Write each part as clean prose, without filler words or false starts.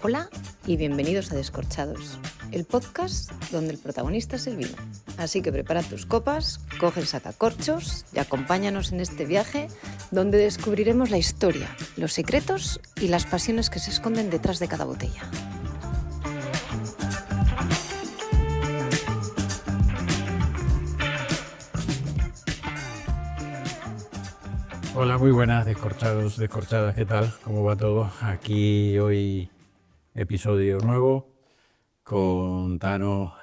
Hola y bienvenidos a Descorchados, el podcast donde el protagonista es el vino. Así que prepara tus copas, coge el sacacorchos y acompáñanos en este viaje donde descubriremos la historia, los secretos y las pasiones que se esconden detrás de cada botella. Hola, muy buenas, descorchados, descorchadas, ¿qué tal? ¿Cómo va todo? Aquí hoy episodio nuevo con Tano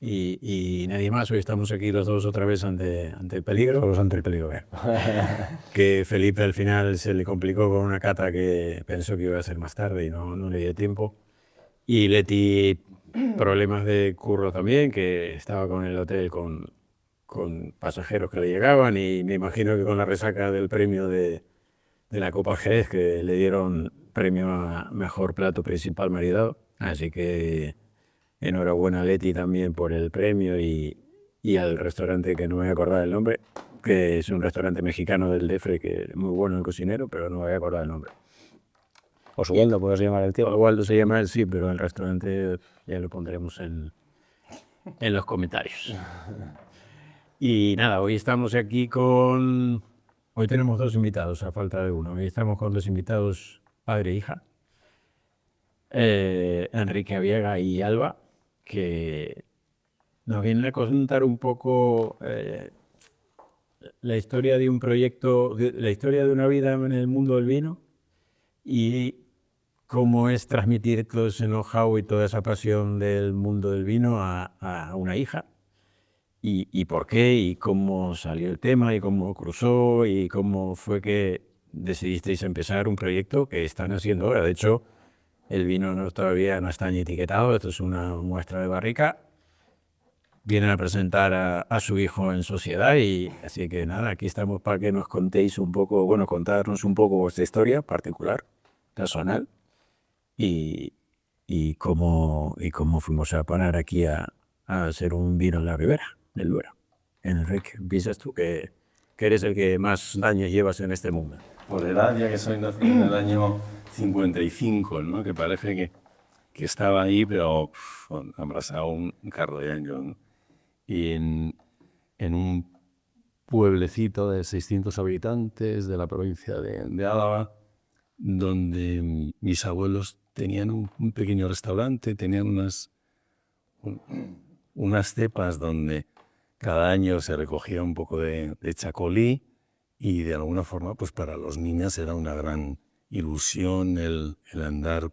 y nadie más. Hoy estamos aquí los dos otra vez ante el peligro, ante el peligro. Que Felipe al final se le complicó con una cata que pensó que iba a ser más tarde y no le dio tiempo. Y Leti, problemas de curro también, que estaba con el hotel con pasajeros que le llegaban y me imagino que con la resaca del premio de la Copa Jerez, que le dieron premio a mejor plato principal maridado. Así que enhorabuena a Leti también por el premio y al restaurante que no me voy a acordar el nombre, que es un restaurante mexicano del DF que es muy bueno el cocinero, pero no me voy a acordar el nombre. O sueldo, puedes llamar el tío. Igual se llama él, sí, pero el restaurante ya lo pondremos en los comentarios. Y nada, hoy estamos aquí con... Hoy tenemos dos invitados, a falta de uno. Hoy estamos con dos invitados, padre e hija. Enrique Aviega y Alba, que nos vienen a contar un poco la historia de un proyecto, la historia de una vida en el mundo del vino y cómo es transmitir todo ese know-how y toda esa pasión del mundo del vino a una hija. Y por qué, y cómo salió el tema, y cómo cruzó, y cómo fue que decidisteis empezar un proyecto que están haciendo ahora. De hecho, el vino todavía no está ni etiquetado, esto es una muestra de barrica. Vienen a presentar a su hijo en sociedad, y así que nada, aquí estamos para que nos contéis un poco, bueno, contarnos un poco vuestra historia particular, personal, y cómo fuimos a parar aquí a hacer un vino en la Ribera del Duero. Enrique, empiezas tú, que eres el que más años llevas en este mundo. Por edad, ya que soy nacido en el año 55, ¿no? Que parece que estaba ahí, pero abrazado un carro de años, ¿no? Y en un pueblecito de 600 habitantes de la provincia de Álava, donde mis abuelos tenían un pequeño restaurante, tenían unas cepas donde cada año se recogía un poco de chacolí y de alguna forma pues para los niños era una gran ilusión el andar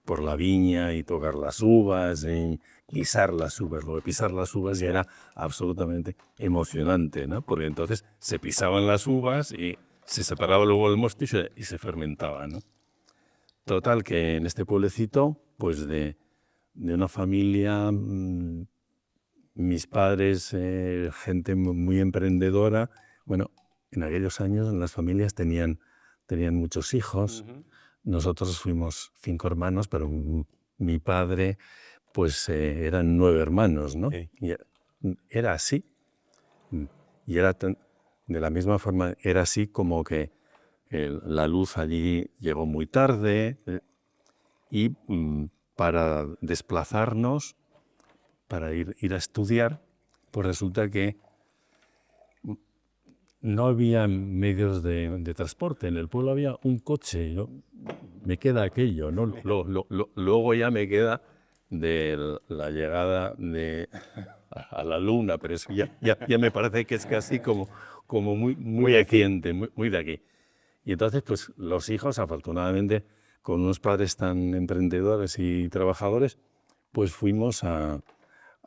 por la viña y tocar las uvas y pisar las uvas. Lo de pisar las uvas ya era absolutamente emocionante, ¿no? Porque entonces se pisaban las uvas y se separaba luego el mosto y se fermentaba, ¿no? Total, que en este pueblecito, pues de una familia, mis padres, gente muy emprendedora. Bueno, en aquellos años las familias tenían muchos hijos. Nosotros fuimos 5 hermanos, pero mi padre, pues eran 9 hermanos, ¿no? Sí. Y era así. Y era de la misma forma, era así como que la luz allí llegó muy tarde y para desplazarnos, para ir a estudiar, pues resulta que no había medios de transporte. En el pueblo había un coche, ¿no? Me queda aquello, ¿no? Luego ya me queda de la llegada a la luna, pero eso ya me parece que es casi como muy reciente, muy de aquí. Y entonces, pues los hijos, afortunadamente, con unos padres tan emprendedores y trabajadores, pues fuimos a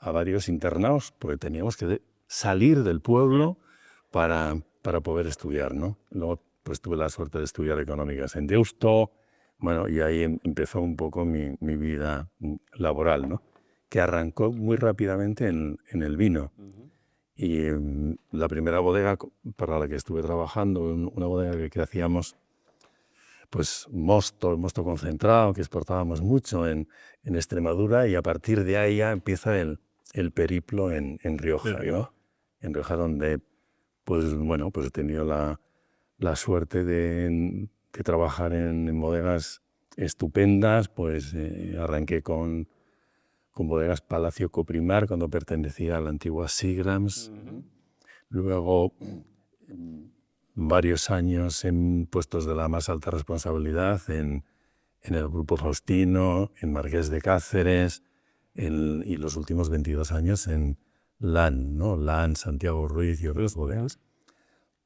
varios internados, porque teníamos que salir del pueblo para poder estudiar, ¿no? Luego, pues tuve la suerte de estudiar económicas en Deusto, bueno, y ahí empezó un poco mi vida laboral, ¿no? Que arrancó muy rápidamente en el vino. Y la primera bodega para la que estuve trabajando, una bodega que hacíamos, pues mosto concentrado, que exportábamos mucho en Extremadura, y a partir de ahí ya empieza el periplo en Rioja, ¿no? En Rioja, donde pues bueno, pues he tenido la suerte de trabajar en bodegas estupendas, pues arranqué con Bodegas Palacio Coprimar cuando pertenecía a la antigua Seagram's. Luego varios años en puestos de la más alta responsabilidad en el Grupo Faustino, en Marqués de Cáceres, y los últimos 22 años en LAN, ¿no? LAN, Santiago Ruiz y otras bodegas.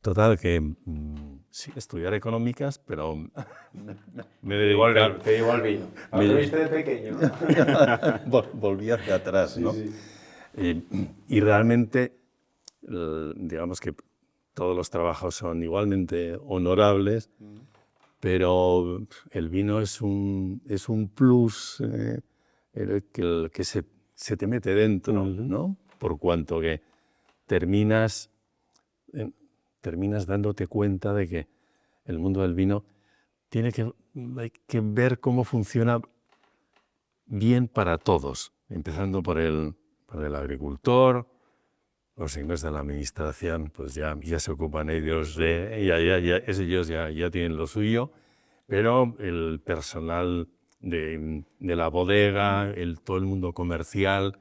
Total, que sí, estudiar económicas, pero me dediqué al vino. Me- ¿Lo viste de pequeño? volví hacia atrás, ¿no? Sí. Y realmente, digamos que todos los trabajos son igualmente honorables, pero el vino es un plus que se te mete dentro, ¿no? Por cuanto que terminas dándote cuenta de que el mundo del vino hay que ver cómo funciona bien para todos, empezando por el agricultor. Los señores de la administración pues ya se ocupan ellos ellos ya tienen lo suyo, pero el personal de la bodega, todo el mundo comercial,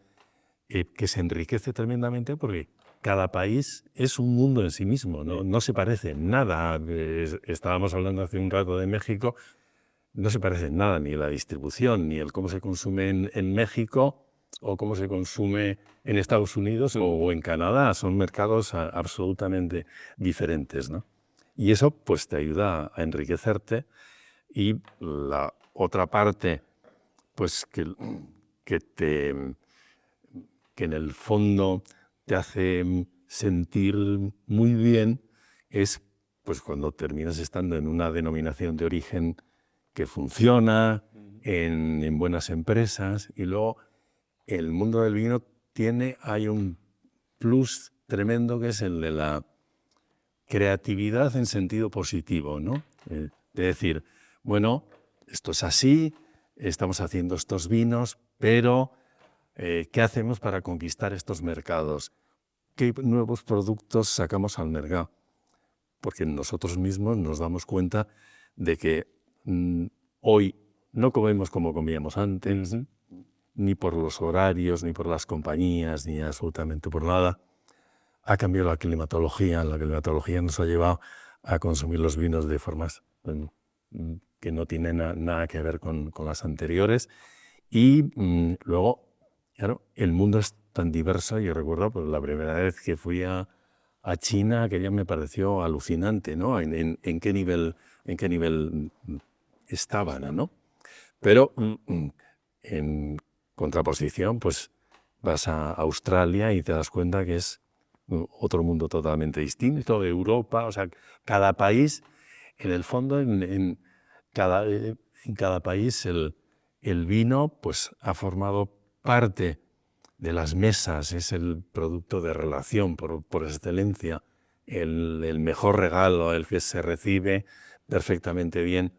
que se enriquece tremendamente porque cada país es un mundo en sí mismo, no se parece en nada. Estábamos hablando hace un rato de México, no se parece en nada, ni la distribución, ni el cómo se consume en México o cómo se consume en Estados Unidos o en Canadá. Son mercados absolutamente diferentes, ¿no? Y eso pues te ayuda a enriquecerte. Y la otra parte, pues que en el fondo te hace sentir muy bien, es pues cuando terminas estando en una denominación de origen que funciona, en buenas empresas, y luego el mundo del vino hay un plus tremendo que es el de la creatividad en sentido positivo, ¿no? De decir, bueno, esto es así, estamos haciendo estos vinos, pero ¿qué hacemos para conquistar estos mercados? ¿Qué nuevos productos sacamos al mercado? Porque nosotros mismos nos damos cuenta de que hoy no comemos como comíamos antes, ni por los horarios, ni por las compañías, ni absolutamente por nada. Ha cambiado la climatología nos ha llevado a consumir los vinos de formas que no tienen nada que ver con las anteriores. Y luego, claro, el mundo es tan diverso. Yo recuerdo pues, la primera vez que fui a China, que ya me pareció alucinante, ¿no? En qué nivel estaban, ¿no? Pero en contraposición, pues vas a Australia y te das cuenta que es otro mundo totalmente distinto, de Europa. O sea, cada país, en el fondo, en cada país el vino pues ha formado parte de las mesas, es el producto de relación por excelencia, el mejor regalo, el que se recibe perfectamente bien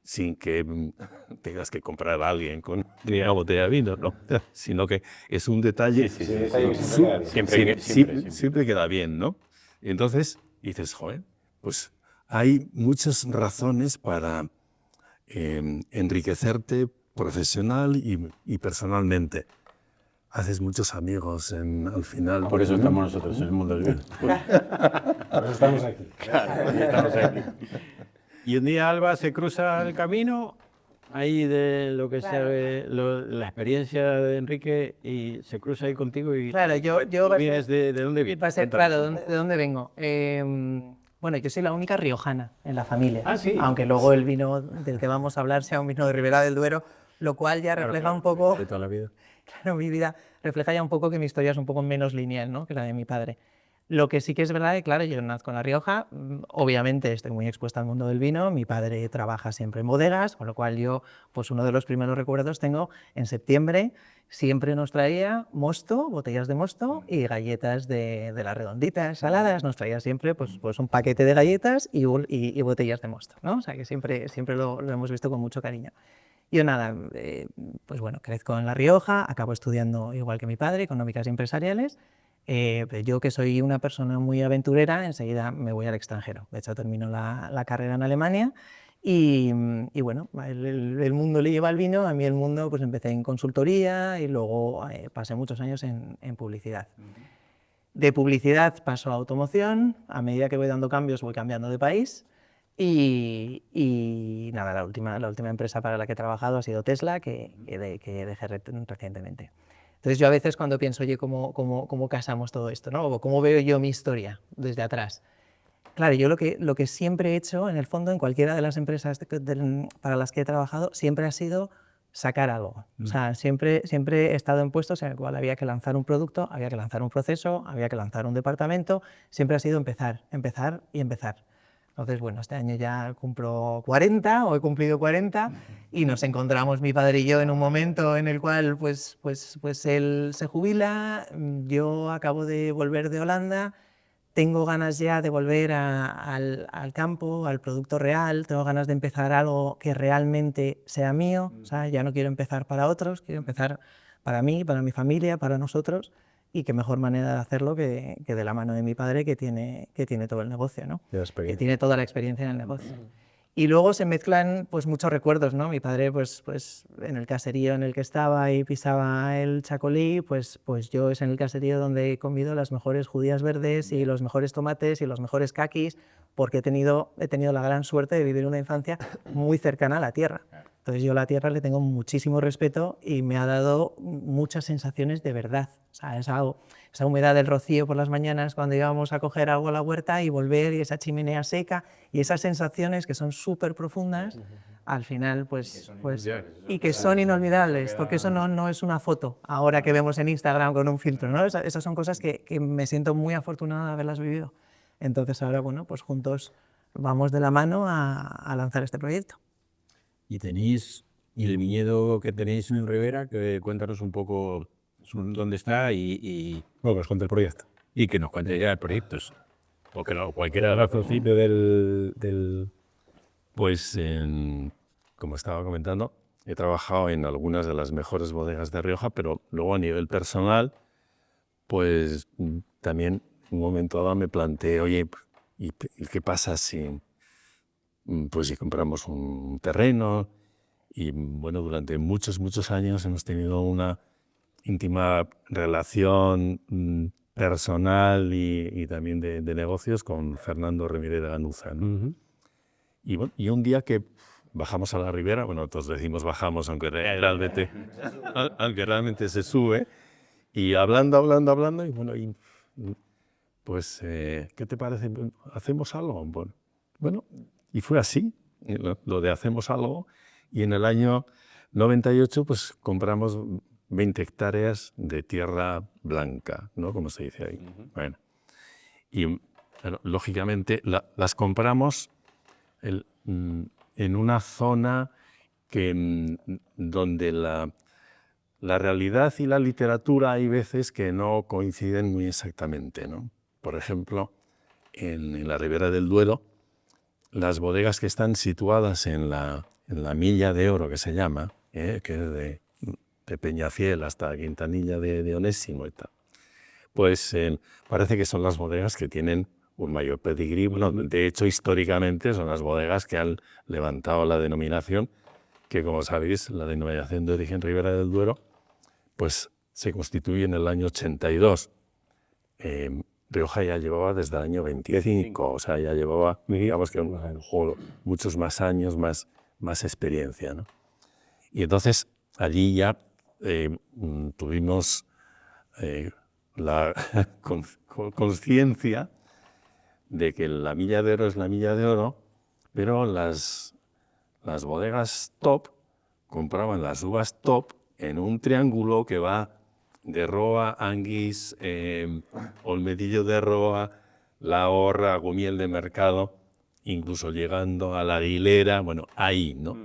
sin que tengas que comprar a alguien con una botella de vino, ¿no? Sino que es un detalle siempre queda bien, ¿no? Y entonces dices, joder, pues hay muchas razones para enriquecerte profesional y personalmente. Haces muchos amigos al final. Por eso estamos nosotros en el mundo del vino. Por eso estamos aquí. Estamos aquí. Y un día Alba se cruza el camino ahí de lo que sabe, la experiencia de Enrique, y se cruza ahí contigo y... Claro, yo vienes ¿de dónde vienes? claro, ¿de dónde vengo? Bueno, yo soy la única riojana en la familia, sí. Aunque luego el vino del que vamos a hablar sea un vino de Ribera del Duero, lo cual ya refleja un poco... De toda la vida. Claro, mi vida refleja ya un poco que mi historia es un poco menos lineal, ¿no?, que la de mi padre. Lo que sí que es verdad es que, claro, yo nazco en La Rioja, obviamente estoy muy expuesta al mundo del vino, mi padre trabaja siempre en bodegas, con lo cual yo, pues uno de los primeros recuerdos tengo en septiembre, siempre nos traía mosto, botellas de mosto y galletas de las redonditas, saladas, nos traía siempre pues un paquete de galletas y botellas de mosto, ¿no? O sea que siempre lo hemos visto con mucho cariño. Yo nada, pues bueno, crezco en La Rioja, acabo estudiando igual que mi padre, económicas y empresariales. Yo que soy una persona muy aventurera, enseguida me voy al extranjero. De hecho, termino la carrera en Alemania Y bueno, el mundo le lleva al vino, a mí el mundo, pues empecé en consultoría y luego pasé muchos años en publicidad. De publicidad paso a automoción, a medida que voy dando cambios voy cambiando de país y nada, la última empresa para la que he trabajado ha sido Tesla, que dejé recientemente. Entonces yo a veces cuando pienso, oye, ¿cómo casamos todo esto, ¿no? O cómo veo yo mi historia desde atrás. Claro, yo lo que siempre he hecho, en el fondo, en cualquiera de las empresas para las que he trabajado, siempre ha sido sacar algo. O sea, siempre he estado en puestos en el cual había que lanzar un producto, había que lanzar un proceso, había que lanzar un departamento, siempre ha sido empezar y empezar. Entonces, bueno, este año ya cumplo 40, o he cumplido 40, y nos encontramos mi padre y yo en un momento en el cual pues él se jubila, yo acabo de volver de Holanda, tengo ganas ya de volver al campo, al producto real, tengo ganas de empezar algo que realmente sea mío, o sea, ya no quiero empezar para otros, quiero empezar para mí, para mi familia, para nosotros, y qué mejor manera de hacerlo que de la mano de mi padre, que tiene todo el negocio, ¿no? Que tiene toda la experiencia en el negocio. Y luego se mezclan pues muchos recuerdos, ¿no? Mi padre pues en el caserío en el que estaba y pisaba el chacolí, pues yo es en el caserío donde he comido las mejores judías verdes y los mejores tomates y los mejores caquis, porque he tenido la gran suerte de vivir una infancia muy cercana a la tierra. Entonces yo a la tierra le tengo muchísimo respeto y me ha dado muchas sensaciones de verdad. O sea, esa humedad del rocío por las mañanas cuando íbamos a coger algo a la huerta y volver, y esa chimenea seca y esas sensaciones que son súper profundas, al final y que son inolvidables, porque eso no es una foto ahora que vemos en Instagram con un filtro, ¿no? Esas son cosas que me siento muy afortunada de haberlas vivido. Entonces ahora, bueno, pues juntos vamos de la mano a lanzar este proyecto. Y el viñedo que tenéis en Ribera, que cuéntanos un poco dónde está y Bueno, que os cuente el proyecto. y que nos cuente ya el proyecto. O que no, cualquiera razoncito del... Pues, como estaba comentando, he trabajado en algunas de las mejores bodegas de Rioja, pero luego a nivel personal, pues también en un momento dado me planteé, oye, ¿y qué pasa si compramos un terreno? Y bueno, durante muchos años hemos tenido una íntima relación personal y también de negocios con Fernando Remírez de Ganuza, ¿no? Y, bueno, y un día que bajamos a la ribera, bueno, todos decimos bajamos, aunque realmente se sube, y hablando, y bueno, pues, ¿qué te parece? ¿Hacemos algo? Bueno, y fue así, lo de hacemos algo, y en el año 98 pues compramos 20 hectáreas de tierra blanca, ¿no? Como se dice ahí. Bueno, y bueno, lógicamente las compramos en una zona donde la realidad y la literatura hay veces que no coinciden muy exactamente, ¿no? Por ejemplo, en la Ribera del Duero, las bodegas que están situadas en la Milla de Oro, que se llama, que es de Peñafiel hasta Quintanilla de Onésimo y tal, pues parece que son las bodegas que tienen un mayor pedigrí. Bueno, de hecho, históricamente son las bodegas que han levantado la denominación, que como sabéis, la denominación de origen Ribera del Duero, pues se constituye en el año 82. Rioja ya llevaba desde el año 25, o sea, ya llevaba, digamos que muchos más años, más experiencia, ¿no? Y entonces allí ya tuvimos la conciencia de que la Milla de Oro es la Milla de Oro, pero las bodegas top compraban las uvas top en un triángulo que va de Roa, Anguís, Olmedillo de Roa, La Horra, Agumiel de Mercado, incluso llegando a La Aguilera, bueno, ahí, ¿no?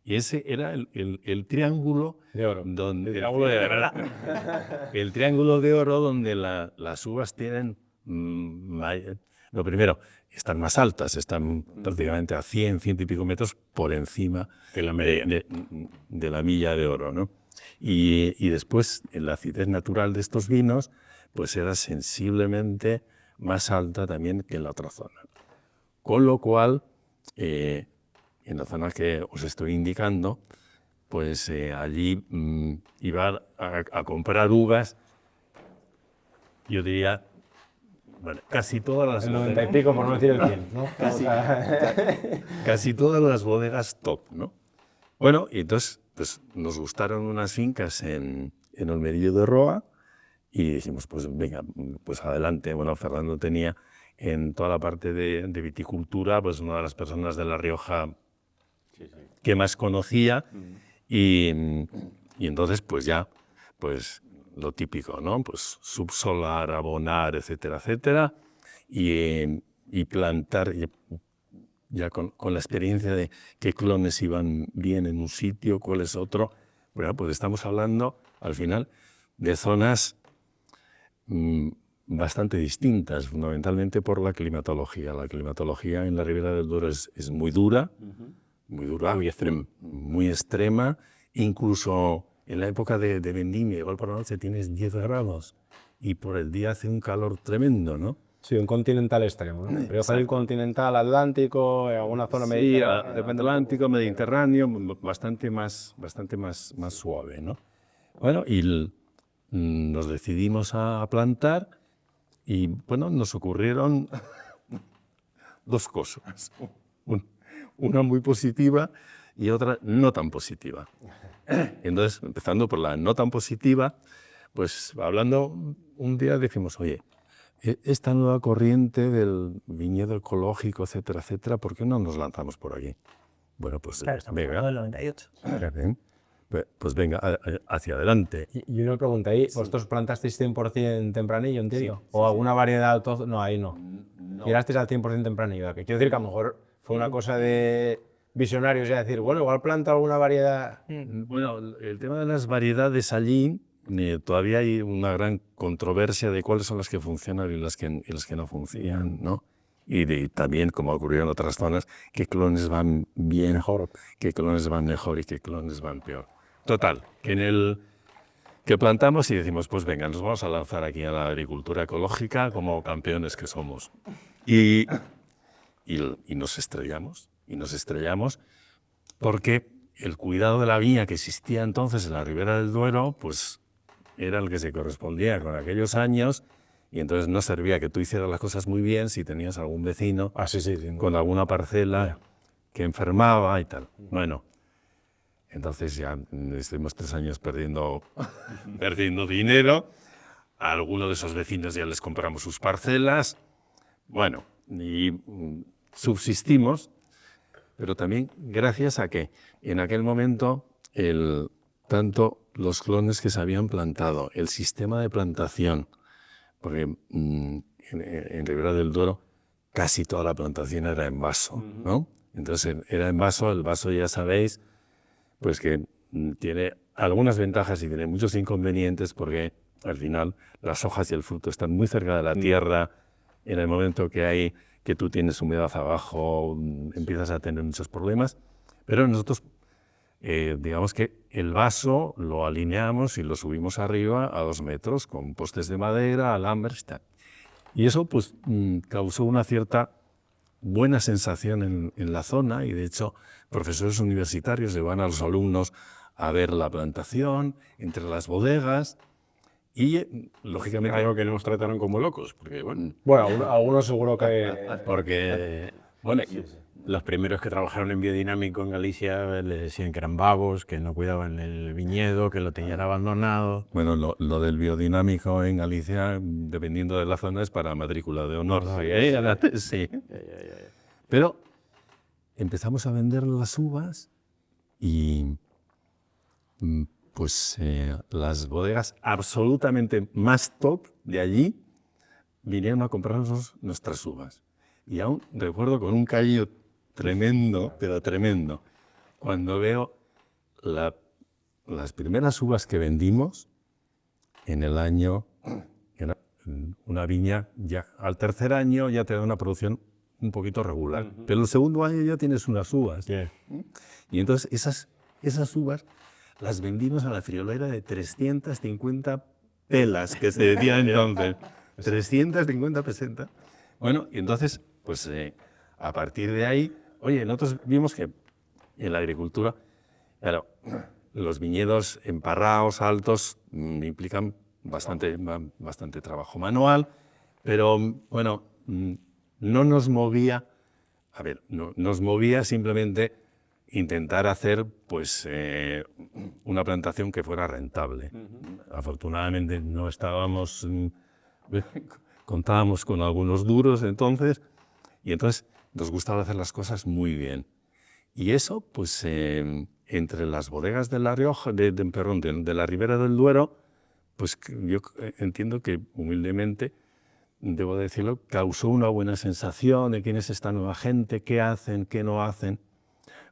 Y ese era el triángulo de oro. Donde, triángulo de verdad. El triángulo de oro donde las uvas tienen... Lo primero, están más altas, están prácticamente a 100 y pico metros por encima de la media. De la Milla de Oro, ¿no? Y después, la acidez natural de estos vinos, pues era sensiblemente más alta también que en la otra zona. Con lo cual, en en la zona que os estoy indicando, pues allí iba a comprar uvas, yo diría, bueno, casi todas las El 90 y pico, por no decir el 100, ¿no? casi todas las bodegas top, ¿no? Bueno, y entonces pues, nos gustaron unas fincas en Olmerillo de Roa y dijimos, pues venga, pues adelante. Bueno, Fernando tenía en toda la parte de viticultura, pues una de las personas de La Rioja que más conocía y entonces pues ya, pues lo típico, ¿no? Pues subsolar, abonar, etcétera, etcétera, y plantar ya con la experiencia de qué clones iban bien en un sitio, cuál es otro. Bueno, pues estamos hablando al final de zonas bastante distintas, fundamentalmente por la climatología. La climatología en la Ribera del Duero es muy dura, muy extrema. Incluso en la época de vendimia, igual por la noche tienes 10 grados y por el día hace un calor tremendo, ¿no? Sí, un continental extremo, ¿no? Rioja del continental, Atlántico, alguna zona mediterránea. Depende Atlántico, Mediterráneo, bastante más suave, ¿no? Bueno, y nos decidimos a plantar y, bueno, nos ocurrieron dos cosas. Una muy positiva y otra no tan positiva. Entonces, empezando por la no tan positiva, pues hablando un día decimos, oye, esta nueva corriente del viñedo ecológico, etcétera, etcétera, ¿por qué no nos lanzamos por aquí? Bueno, pues Claro, estamos hablando del 98. Pues venga, hacia adelante. Y una pregunta, ¿ahí vosotros plantasteis 100% tempranillo, entiendo? ¿O alguna variedad autóctona? No, ahí no. Tirasteis al 100% tempranillo. Que quiero decir que a lo mejor fue una cosa de visionarios, ya decir, bueno, igual planta alguna variedad. Bueno, el tema de las variedades allí, todavía hay una gran controversia de cuáles son las que funcionan y las que no funcionan, ¿no? Y también, como ocurrió en otras zonas, qué clones van bien mejor, qué clones van mejor y qué clones van peor. Total, que plantamos y decimos, pues venga, nos vamos a lanzar aquí a la agricultura ecológica como campeones que somos. Y nos estrellamos, porque el cuidado de la viña que existía entonces en la Ribera del Duero, pues era el que se correspondía con aquellos años, y entonces no servía que tú hicieras las cosas muy bien si tenías algún vecino con alguna parcela que enfermaba y tal. Bueno, entonces ya estuvimos 3 años perdiendo dinero. A alguno de esos vecinos ya les compramos sus parcelas. Bueno, y subsistimos, pero también gracias a que en aquel momento tanto los clones que se habían plantado, el sistema de plantación, porque en Ribera del Duero casi toda la plantación era en vaso, ¿no? Entonces era en vaso, el vaso ya sabéis, pues que tiene algunas ventajas y tiene muchos inconvenientes porque al final las hojas y el fruto están muy cerca de la tierra. En el momento que tú tienes humedad abajo, empiezas a tener muchos problemas. Pero nosotros, digamos que el vaso lo alineamos y lo subimos arriba a 2 metros con postes de madera, alambres y tal. Y eso pues causó una cierta buena sensación en la zona y de hecho profesores universitarios llevan a los alumnos a ver la plantación entre las bodegas. Y, lógicamente, algo que nos trataron como locos, porque, bueno... Bueno, algunos seguro que... Porque, bueno, los primeros que trabajaron en biodinámico en Galicia les decían que eran vagos, que no cuidaban el viñedo, que lo tenían abandonado. Bueno, lo del biodinámico en Galicia, dependiendo de la zona, es para matrícula de honor. Sí. Pero empezamos a vender las uvas y... pues las bodegas absolutamente más top de allí vinieron a comprarnos nuestras uvas. Y aún recuerdo con un cariño tremendo, pero tremendo, cuando veo las primeras uvas que vendimos en el año, era una viña, ya al tercer año ya te da una producción un poquito regular, pero el segundo año ya tienes unas uvas. Y entonces esas uvas las vendimos a la friolera de 350 pelas, que se decía entonces. 350 pesetas. Bueno, y entonces, pues a partir de ahí, oye, nosotros vimos que en la agricultura. Claro, los viñedos emparrados, altos, implican bastante trabajo manual, pero bueno, no nos movía, nos movía simplemente intentar hacer pues una plantación que fuera rentable. Afortunadamente no estábamos, contábamos con algunos duros entonces, y entonces nos gustaba hacer las cosas muy bien. Y eso, pues entre las bodegas de La Rioja, de la Ribera del Duero, pues yo entiendo que humildemente, debo decirlo, causó una buena sensación de quién es esta nueva gente, qué hacen, qué no hacen.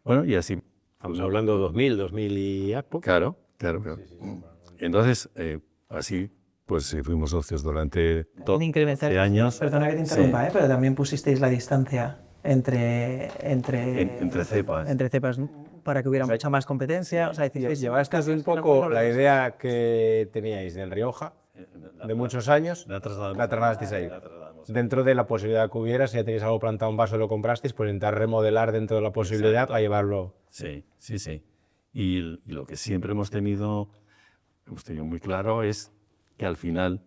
Bueno, y así. Estamos hablando de 2000 y algo. Claro. Entonces, así, pues fuimos socios durante 12 años. Perdona que te interrumpa, pero también pusisteis la distancia entre cepas para que hubiera mucha más competencia. O sea, llevasteis un poco la idea que teníais del Rioja de muchos años, la trasladasteis ahí. Dentro de la posibilidad que hubiera, si ya tenéis algo plantado en vaso y lo comprasteis, pues intentar remodelar dentro de la posibilidad a llevarlo. Sí. Y lo que siempre hemos tenido muy claro es que al final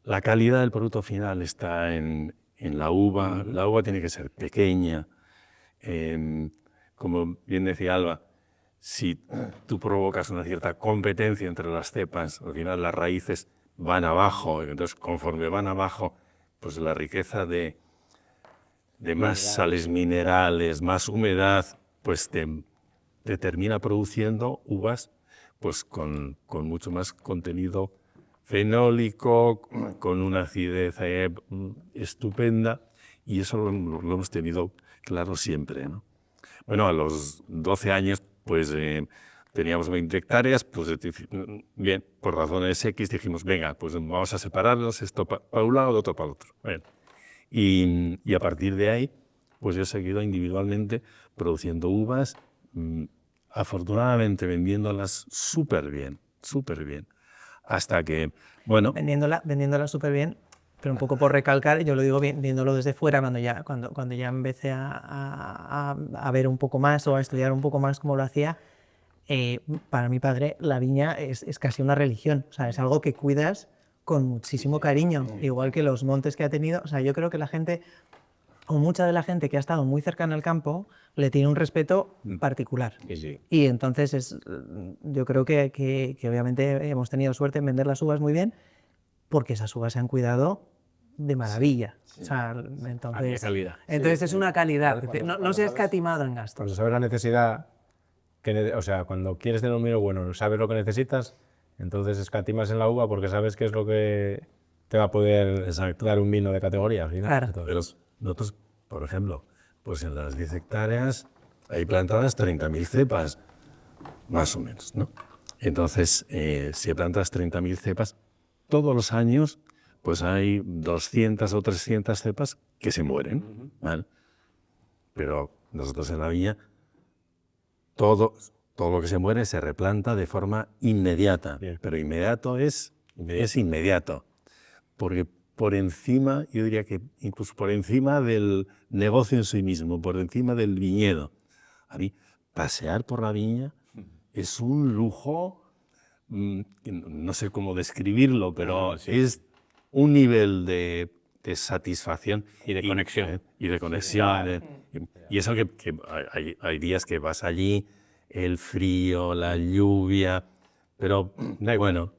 la calidad del producto final está en la uva. La uva tiene que ser pequeña. Como bien decía Alba, si tú provocas una cierta competencia entre las cepas, al final las raíces van abajo, entonces conforme van abajo, pues la riqueza de más sales minerales, más humedad, pues te termina produciendo uvas pues con mucho más contenido fenólico, con una acidez estupenda, y eso lo hemos tenido claro siempre, ¿no? Bueno, a los 12 años, pues teníamos 20 hectáreas, pues bien, por razones X dijimos, venga, pues vamos a separarlos, esto para un lado, otro para el otro. Bueno, y a partir de ahí, pues yo he seguido individualmente produciendo uvas, afortunadamente vendiéndolas súper bien, hasta que, bueno... Vendiéndola súper bien, pero un poco por recalcar, yo lo digo viéndolo desde fuera, cuando ya empecé a ver un poco más o a estudiar un poco más cómo lo hacía, para mi padre la viña es casi una religión, o sea, es algo que cuidas con muchísimo cariño, igual que los montes que ha tenido. O sea, yo creo que la gente, o mucha de la gente que ha estado muy cercana al campo, le tiene un respeto particular. Sí. Y entonces yo creo que obviamente hemos tenido suerte en vender las uvas muy bien, porque esas uvas se han cuidado de maravilla. O sea, entonces es una calidad. No se ha escatimado en gastos. Cuando sabes la necesidad, o sea, cuando quieres tener un vino bueno, sabes lo que necesitas, entonces escatimas en la uva porque sabes qué es lo que te va a poder dar un vino de categoría al final. Claro. Pero nosotros, por ejemplo, pues en las 10 hectáreas hay plantadas 30.000 cepas, más o menos, ¿no? Entonces, si plantas 30.000 cepas, todos los años pues hay 200 o 300 cepas que se mueren, ¿vale? Pero nosotros en la viña, todo lo que se muere se replanta de forma inmediata. Bien. Pero inmediato es inmediato. Porque por encima, yo diría que incluso por encima del negocio en sí mismo, por encima del viñedo, a mí pasear por la viña es un lujo, no sé cómo describirlo, pero es un nivel de satisfacción y de conexión. Y de conexión. Y eso que hay días que vas allí, el frío, la lluvia, pero da igual.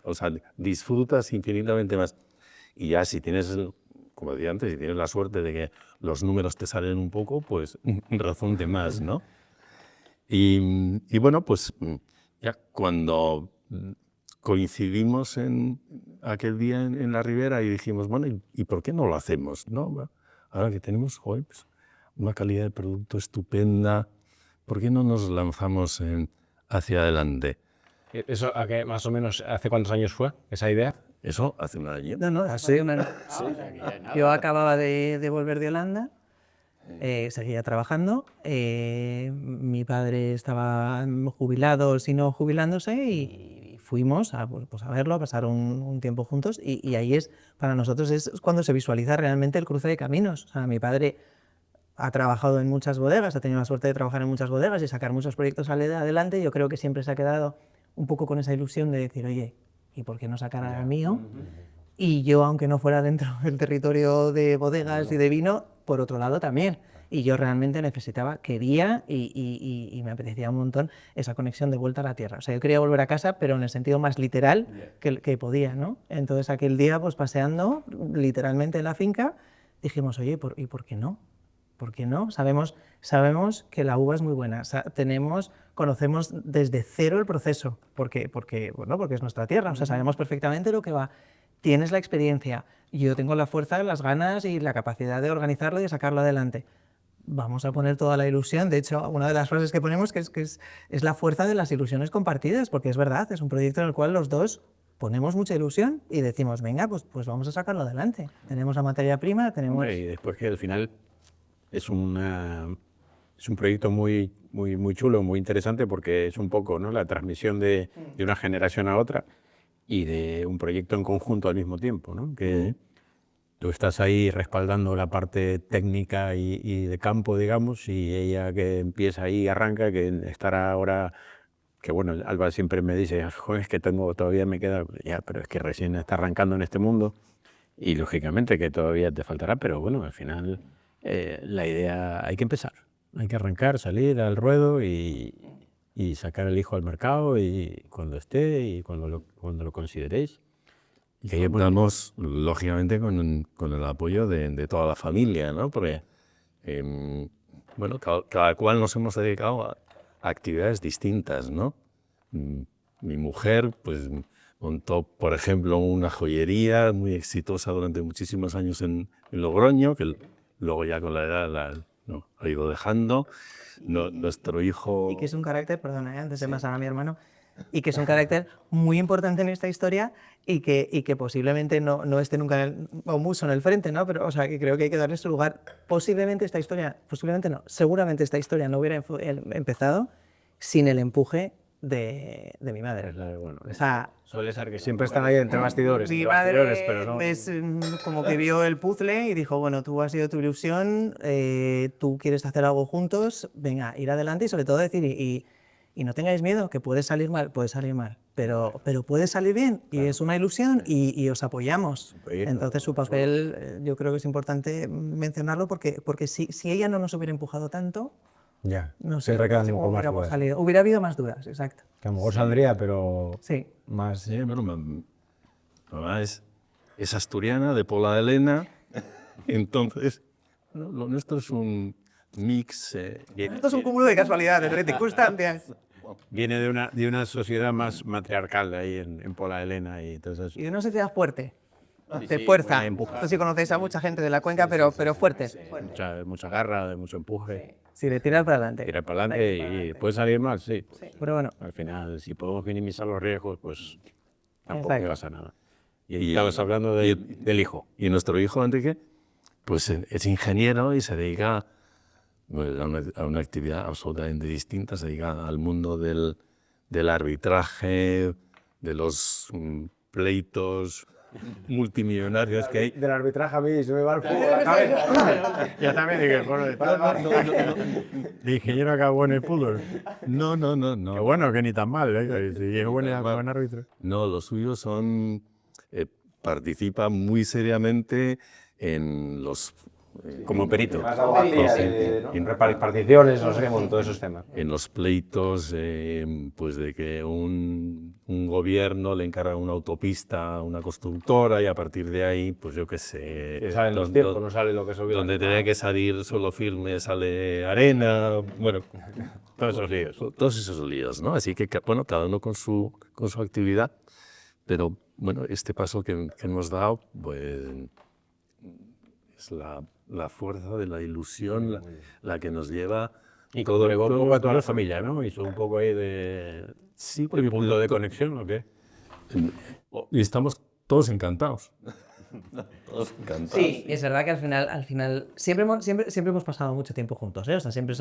O sea, disfrutas infinitamente más. Y ya si tienes, como decía antes, si tienes la suerte de que los números te salen un poco, pues razón de más, ¿no? Y bueno, pues ya cuando coincidimos en aquel día en la Ribera y dijimos, bueno, ¿y por qué no lo hacemos? ¿No? Ahora que tenemos pues, una calidad de producto estupenda, ¿por qué no nos lanzamos hacia adelante? ¿Eso más o menos hace cuántos años fue esa idea? Eso hace un año. No, hace un año. Yo acababa de volver de Holanda, seguía trabajando, mi padre estaba jubilado, si no jubilándose, y fuimos a verlo, a pasar un tiempo juntos, y ahí para nosotros es cuando se visualiza realmente el cruce de caminos. O sea, mi padre ha trabajado en muchas bodegas, ha tenido la suerte de trabajar en muchas bodegas y sacar muchos proyectos adelante. Yo creo que siempre se ha quedado un poco con esa ilusión de decir, oye, ¿y por qué no sacar al mío? Y yo, aunque no fuera dentro del territorio de bodegas y de vino, por otro lado también. Y yo realmente necesitaba, quería y me apetecía un montón esa conexión de vuelta a la tierra. O sea, yo quería volver a casa, pero en el sentido más literal que podía, ¿no? Entonces aquel día, pues paseando literalmente en la finca, dijimos, oye, ¿y por qué no? ¿Por qué no? Sabemos que la uva es muy buena, conocemos desde cero el proceso, porque es nuestra tierra, o sea, sabemos perfectamente lo que va. Tienes la experiencia, yo tengo la fuerza, las ganas y la capacidad de organizarlo y de sacarlo adelante. Vamos a poner toda la ilusión. De hecho, una de las frases que ponemos es la fuerza de las ilusiones compartidas, porque es verdad, es un proyecto en el cual los dos ponemos mucha ilusión y decimos, venga, pues vamos a sacarlo adelante. Tenemos la materia prima, tenemos... Hombre, y después que al final es un proyecto muy chulo, muy interesante, porque es un poco, ¿no?, la transmisión de una generación a otra y de un proyecto en conjunto al mismo tiempo, ¿no? Que tú estás ahí respaldando la parte técnica y de campo, digamos, y ella que empieza ahí, arranca, que estará ahora, que bueno, Alba siempre me dice, joder, es que todavía me queda, ya, pero es que recién está arrancando en este mundo y lógicamente que todavía te faltará, pero bueno, al final la idea, hay que empezar, hay que arrancar, salir al ruedo y sacar el hijo al mercado y cuando esté y cuando lo consideréis. Y contamos, lógicamente, con el apoyo de toda la familia, ¿no? Porque, bueno, cada cual nos hemos dedicado a actividades distintas, ¿no? Mi mujer, pues, montó, por ejemplo, una joyería muy exitosa durante muchísimos años en Logroño, que luego ya con la edad ha ido dejando. Nuestro hijo... Y que es un carácter, perdona, antes de pasar a mi hermano, y que es un carácter muy importante en esta historia y que posiblemente no esté nunca o mucho en el frente, ¿no? Pero, o sea, que creo que hay que darle su lugar. Posiblemente seguramente esta historia no hubiera empezado sin el empuje de mi madre. Bueno, O sea, suele ser que siempre están ahí entre bastidores. Mi entre madre bastidores, pero no... es como que vio el puzzle y dijo, bueno, tú has sido tu ilusión, tú quieres hacer algo juntos, venga, ir adelante y sobre todo decir, y no tengáis miedo, que puede salir mal, pero puede salir bien y es una ilusión y os apoyamos. Entonces su papel yo creo que es importante mencionarlo porque si ella no nos hubiera empujado tanto, Ya, no sé, hubiera habido más dudas, exacto. Que a lo mejor saldría, pero sí. Más... Sí, bueno, mamá es asturiana, de Pola de Lena, entonces lo nuestro es un mix... Esto es un cúmulo de casualidades, de circunstancias. Viene de una sociedad más matriarcal ahí en Pola de Lena y todo eso. Y de una sociedad fuerte, de fuerza. No sé si conocéis a mucha gente de la cuenca, pero fuerte. Mucha garra, mucho empuje. Sí, de tirar para adelante. Tirar para adelante y puede salir mal, sí. Pero bueno. Al final, si podemos minimizar los riesgos, pues tampoco Exacto. pasa nada. Y estabas hablando del hijo. Y nuestro hijo, Enrique, pues es ingeniero y se dedica a una actividad absolutamente distinta, se dedica al mundo del arbitraje, de los pleitos multimillonarios que hay. Del arbitraje a mí se me va el fuego a la cabeza. Ya también dije, de ingeniero acabó en el fútbol. No. Qué bueno, que ni tan mal, ¿eh? Si es buen árbitro. No, los suyos son... participa muy seriamente en los... como perito. En reparticiones, no sé, con todos esos temas. En los pleitos, pues de que un gobierno le encarga una autopista a una constructora y a partir de ahí, pues yo qué sé... Salen los tiempos, no sale lo que subió. Donde tenía que salir suelo firme, sale arena, bueno... Todos esos líos. Todos esos líos, ¿no? Así que, bueno, cada uno con su actividad, pero, bueno, este paso que hemos dado, pues... es la fuerza de la ilusión la que nos lleva... Y todo llegó un poco a toda la familia, ¿no? Hizo un poco ahí de... Sí, porque punto de conexión, ¿o qué? Y estamos todos encantados. Todos encantados. Sí, y es verdad que al final siempre hemos pasado mucho tiempo juntos, ¿eh? O sea, siempre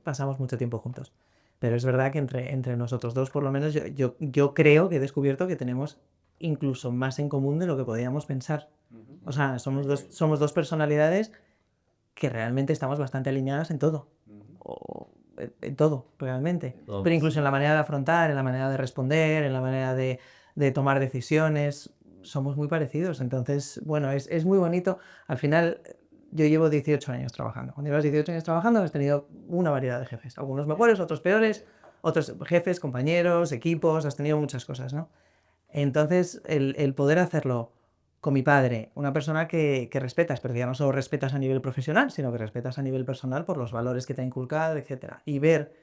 pasamos mucho tiempo juntos. Pero es verdad que entre nosotros dos, por lo menos, yo creo que he descubierto que tenemos incluso más en común de lo que podíamos pensar. O sea, somos dos personalidades que realmente estamos bastante alineadas en todo. En todo, realmente. Pero incluso en la manera de afrontar, en la manera de responder, en la manera de tomar decisiones, somos muy parecidos. Entonces, bueno, es muy bonito. Al final, yo llevo 18 años trabajando. Cuando llevas 18 años trabajando, has tenido una variedad de jefes. Algunos mejores, otros peores, otros jefes, compañeros, equipos, has tenido muchas cosas, ¿no? Entonces, el poder hacerlo con mi padre, una persona que respetas, pero ya no solo respetas a nivel profesional, sino que respetas a nivel personal por los valores que te ha inculcado, etc. Y ver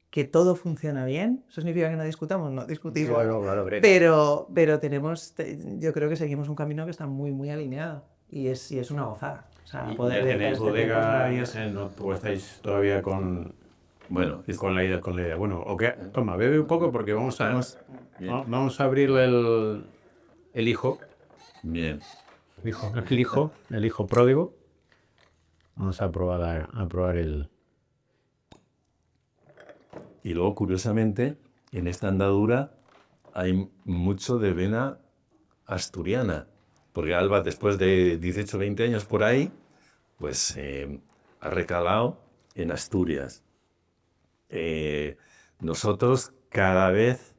que todo funciona bien, ¿eso significa que no discutamos? No discutimos, Claro, claro, hombre. pero yo creo que seguimos un camino que está muy, muy alineado y es una gozada. O sea, poder dedicar ¿Tenéis este tiempo es bodega y maravilloso. ese, no? ¿O estáis todavía con Bueno, la idea? Bueno, toma, bebe un poco porque vamos a abrirle el hijo. bien. El hijo pródigo. Vamos a probar el... Y luego, curiosamente, en esta andadura hay mucho de vena asturiana, porque Alba, después de 18 o 20 años por ahí, pues ha recalado en Asturias. Nosotros cada vez,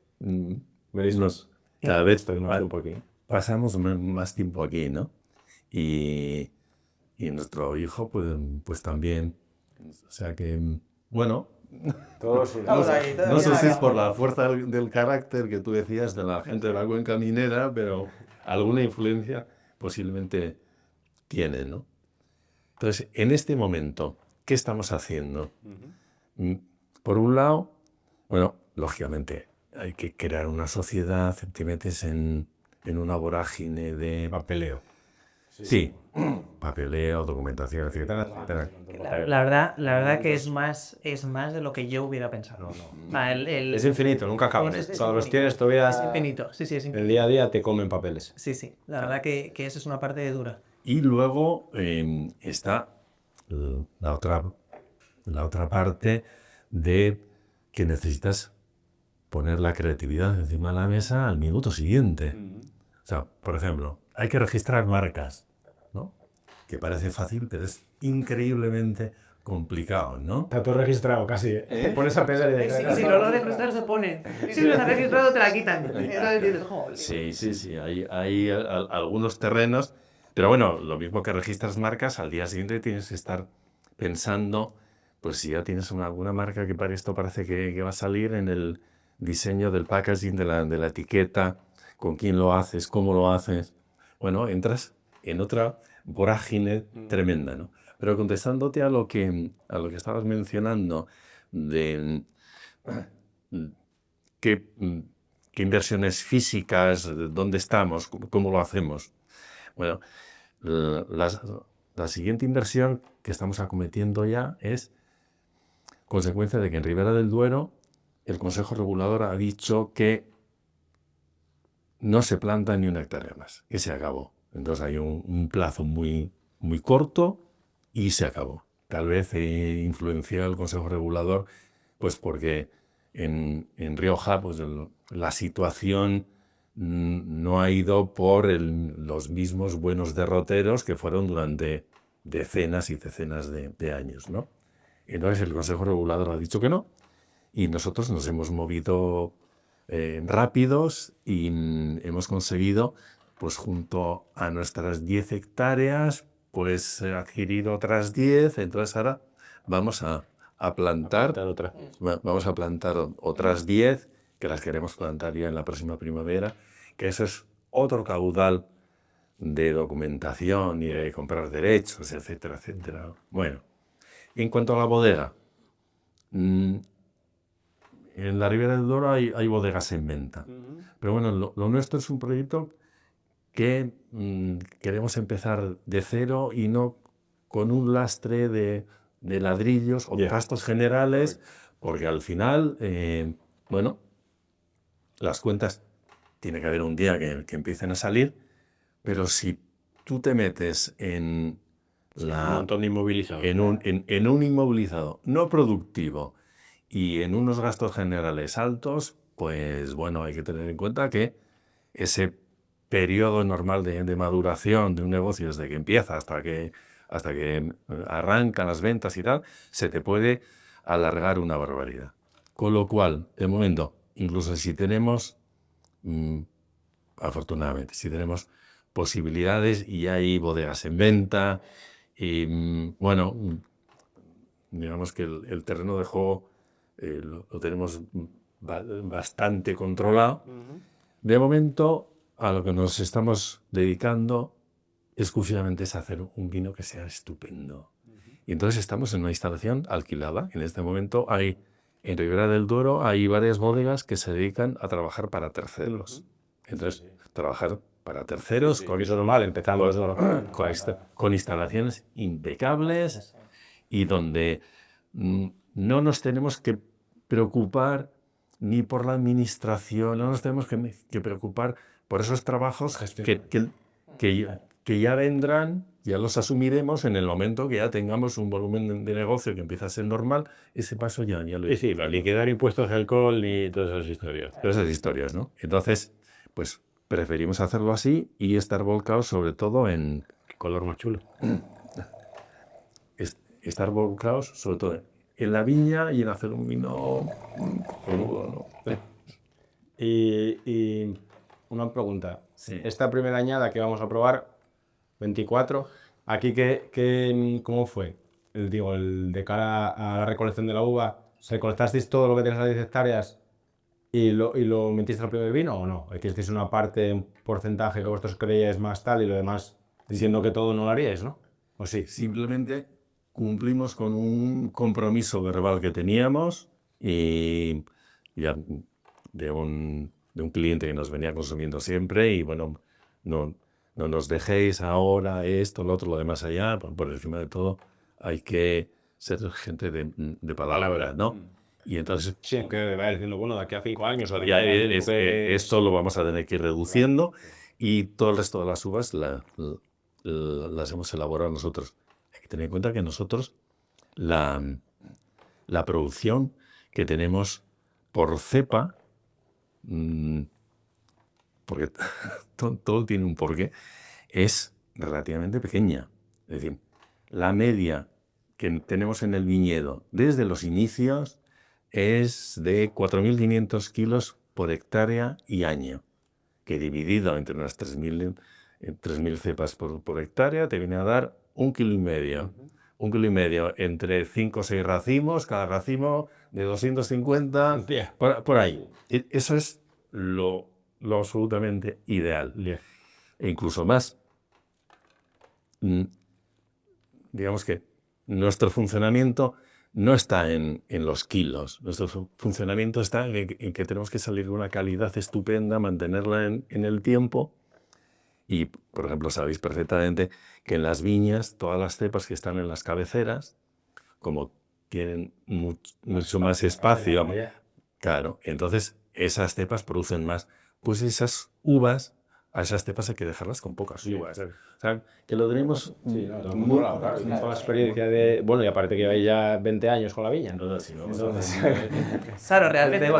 cada vez pasamos más tiempo aquí, ¿no? Y nuestro hijo, pues también. O sea que, bueno, no sé si es por la fuerza del carácter que tú decías de la gente de la cuenca minera, pero alguna influencia posiblemente tiene, ¿no? Entonces, en este momento, ¿qué estamos haciendo? Por un lado, bueno, lógicamente hay que crear una sociedad, te metes en una vorágine de Papeleo. Sí, papeleo, documentación, etcétera, etcétera. La verdad que es más de lo que yo hubiera pensado. Es infinito, nunca acabas. Es Todos los infinito. tienes, todavía Es infinito, sí, es infinito. el día a día te comen papeles. Sí, la verdad que esa es una parte dura. Y luego está la otra parte de que necesitas poner la creatividad encima de la mesa al minuto siguiente. O sea, por ejemplo, hay que registrar marcas, ¿no? Que parece fácil, pero es increíblemente complicado, ¿no? Está todo registrado casi. Te pones a pensar y dices, Si no lo registrar se ponen. Si lo has registrado te la quitan. Entonces dices, joder. Sí. Hay algunos terrenos, pero bueno, lo mismo que registras marcas, al día siguiente tienes que estar pensando, pues si ya tienes alguna marca que para esto parece que va a salir en el diseño del packaging, de la etiqueta, con quién lo haces, cómo lo haces. Bueno, entras en otra vorágine tremenda, ¿no? Pero contestándote a lo que estabas mencionando de qué inversiones físicas, dónde estamos, cómo lo hacemos. Bueno, la siguiente inversión que estamos acometiendo ya es consecuencia de que en Ribera del Duero el Consejo Regulador ha dicho que no se planta ni una hectárea más, que se acabó. Entonces hay un plazo muy, muy corto y se acabó. Tal vez influenció el Consejo Regulador, pues porque en Rioja pues la situación no ha ido por los mismos buenos derroteros que fueron durante decenas y decenas de años, ¿no? Entonces el Consejo Regulador ha dicho que no y nosotros nos hemos movido rápidos y hemos conseguido, pues junto a nuestras 10 hectáreas, pues adquirir otras 10, entonces ahora vamos a plantar otras 10, que las queremos plantar ya en la próxima primavera, que eso es otro caudal de documentación y de comprar derechos, etcétera, etcétera. Bueno, en cuanto a la bodega, en la Ribera del Duero hay bodegas en venta. Pero bueno, lo nuestro es un proyecto que queremos empezar de cero y no con un lastre de ladrillos o gastos generales, porque al final, bueno, las cuentas tiene que haber un día que empiecen a salir, pero si tú te metes en un montón de inmovilizados. en un inmovilizado no productivo y en unos gastos generales altos, pues bueno, hay que tener en cuenta que ese periodo normal de maduración de un negocio desde que empieza hasta que hasta que arrancan las ventas y tal, se te puede alargar una barbaridad. Con lo cual, de momento, incluso si tenemos, afortunadamente, si tenemos posibilidades y hay bodegas en venta, y bueno, digamos que el terreno de juego lo tenemos bastante controlado. De momento, a lo que nos estamos dedicando exclusivamente es hacer un vino que sea estupendo. Y entonces estamos en una instalación alquilada. En este momento hay, en Ribera del Duero, hay varias bodegas que se dedican a trabajar para terceros. Entonces, trabajar para terceros con, Eso es normal, empezamos. con instalaciones impecables y donde no nos tenemos que preocupar ni por la administración, no nos tenemos que preocupar por esos trabajos que ya vendrán, ya los asumiremos en el momento que ya tengamos un volumen de negocio que empieza a ser normal. Ese paso ya lo Sí, sí, liquidar impuestos de alcohol y todas esas historias. Todas esas historias, ¿no? Entonces, pues preferimos hacerlo así y estar volcados sobre todo en... Qué color más chulo. Estar volcados sobre todo en la viña y en hacer un vino cojonudo, ¿no? Y una pregunta. Sí. Esta primera añada que vamos a probar, 24, aquí ¿cómo fue? El de cara a la recolección de la uva, ¿recolectasteis todo lo que tenéis a 10 hectáreas y lo metisteis al primer vino o no? ¿Hicisteis una parte, un porcentaje que vosotros creíais más tal y lo demás diciendo que todo no lo haríais, no? ¿O sí? Simplemente cumplimos con un compromiso verbal que teníamos y ya de un cliente que nos venía consumiendo siempre y bueno, no nos dejéis ahora esto, lo otro, lo demás allá, por encima de todo hay que ser gente de palabra, ¿no? Y entonces Sí, que va diciendo, bueno, de aquí a 5 años o de aquí ya a esto lo vamos a tener que ir reduciendo y todo el resto de las uvas las hemos elaborado nosotros. Hay que tener en cuenta que nosotros la producción que tenemos por cepa, porque todo tiene un porqué, es relativamente pequeña. Es decir, la media que tenemos en el viñedo desde los inicios es de 4.500 kilos por hectárea y año, que dividido entre unas 3.000 cepas por hectárea te viene a dar 1,5 kilos. 1,5 kilos entre 5 o 6 racimos, cada racimo de 250, por ahí. Eso es lo absolutamente ideal. E incluso más. Digamos que nuestro funcionamiento no está en los kilos. Nuestro funcionamiento está en que tenemos que salir de una calidad estupenda, mantenerla en el tiempo. Y, por ejemplo, sabéis perfectamente que en las viñas, todas las cepas que están en las cabeceras, como tienen mucho más espacio, claro, entonces esas cepas producen más. Pues esas uvas, a esas cepas hay que dejarlas con pocas uvas. O sea, que lo tenemos Con la experiencia de... Bueno, y aparte que lleváis ya 20 años con la viña. Entonces, Claro, realmente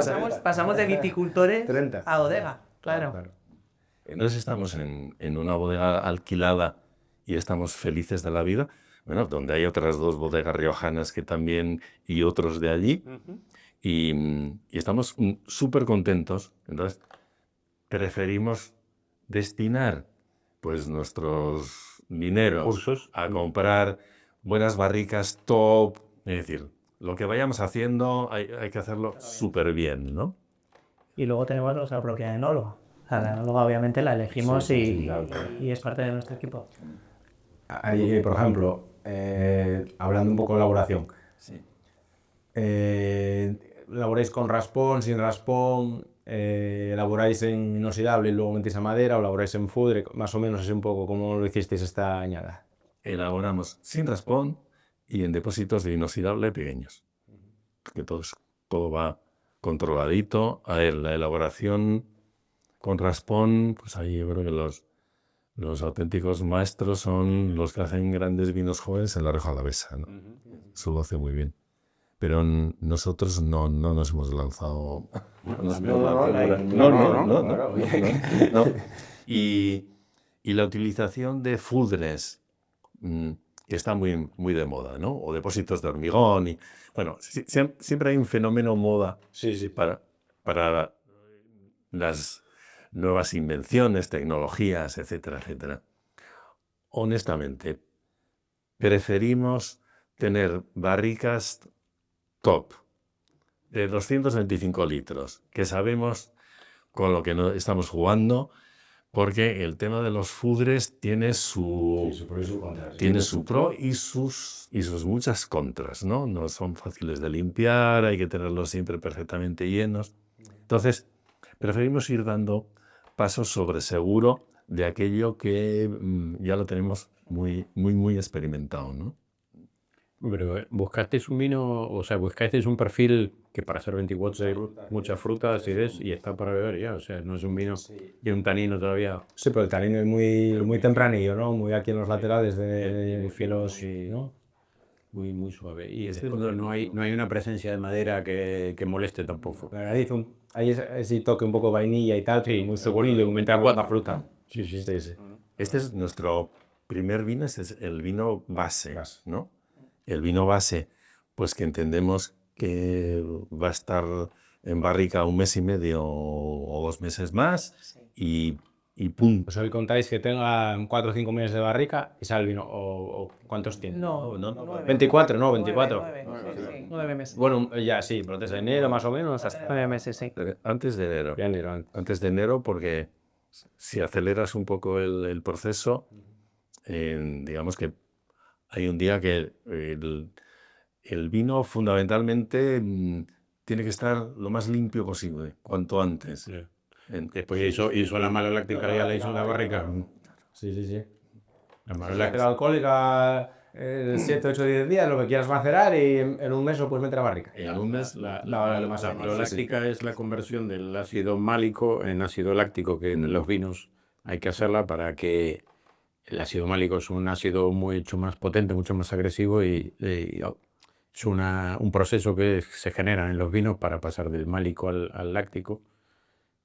pasamos de viticultores 30. a bodega, claro. Entonces estamos en una bodega alquilada y estamos felices de la vida, bueno, donde hay otras 2 bodegas riojanas que también y otros de allí, y estamos súper contentos. Entonces preferimos destinar pues nuestros dineros a comprar buenas barricas top, es decir, lo que vayamos haciendo hay que hacerlo súper bien, ¿no? Y luego tenemos nuestra propia enóloga. O sea, la enóloga obviamente la elegimos y es parte de nuestro equipo. Ahí, por ejemplo, hablando un poco de elaboración. Sí. ¿Elaboráis con raspón, sin raspón? ¿Elaboráis en inoxidable y luego metéis a madera? ¿O elaboráis en fudre? Más o menos así un poco como lo hicisteis esta añada. Elaboramos sin raspón y en depósitos de inoxidable pequeños. Que todo va controladito. A ver, la elaboración con raspón, pues ahí yo creo que los auténticos maestros son los que hacen grandes vinos jóvenes en la Rioja Alavesa, ¿no? Eso lo hace muy bien. Pero nosotros no nos hemos lanzado. No. Y la utilización de fudres que está muy de moda, ¿no? O depósitos de hormigón. Y, bueno, siempre hay un fenómeno moda para las nuevas invenciones, tecnologías, etcétera, etcétera. Honestamente, preferimos tener barricas top de 225 litros, que sabemos con lo que estamos jugando, porque el tema de los fudres tiene su pro y sus muchas contras, ¿no? No son fáciles de limpiar, hay que tenerlos siempre perfectamente llenos. Entonces, preferimos ir dando pasos sobre seguro de aquello que ya lo tenemos muy experimentado, ¿no? Pero buscasteis un vino, o sea, buscasteis un perfil que para ser 24 hay mucha fruta, acidez y está para beber ya. O sea, no es un vino y un tanino todavía. Sí, pero el tanino es muy tempranillo, ¿no? Muy aquí en los laterales de fielos, ¿no? Muy suave. Y no hay una presencia de madera que moleste tampoco. La nariz, hay ese toque un poco vainilla y tal, sí, muy segurito y aumenta la fruta. Sí. Este es nuestro primer vino, este es el vino base, ¿no? El vino base, pues que entendemos que va a estar en barrica 1 mes y medio o 2 meses más y ¡pum! Pues hoy contáis que tenga 4 o 5 meses de barrica y sale el vino, o ¿cuántos tiene? No, 24, ¿no? 24. 9 meses. Bueno, ya sí, pero desde enero más o menos hasta 9 meses, sí. Antes de enero. ya enero. Antes de enero, porque si aceleras un poco el proceso, digamos que hay un día que el vino fundamentalmente tiene que estar lo más limpio posible, cuanto antes. Después hizo la mala láctica, ya la hizo en la barrica. Sí. La mala La láctica. alcohólica 7, 8, 10 días, lo que quieras macerar y en un mes lo puedes meter a barrica. En un mes, la la masa maloláctica es la conversión del ácido málico en ácido láctico, que en los vinos hay que hacerla para que el ácido málico es un ácido mucho más potente, mucho más agresivo y es un proceso que se genera en los vinos para pasar del málico al láctico,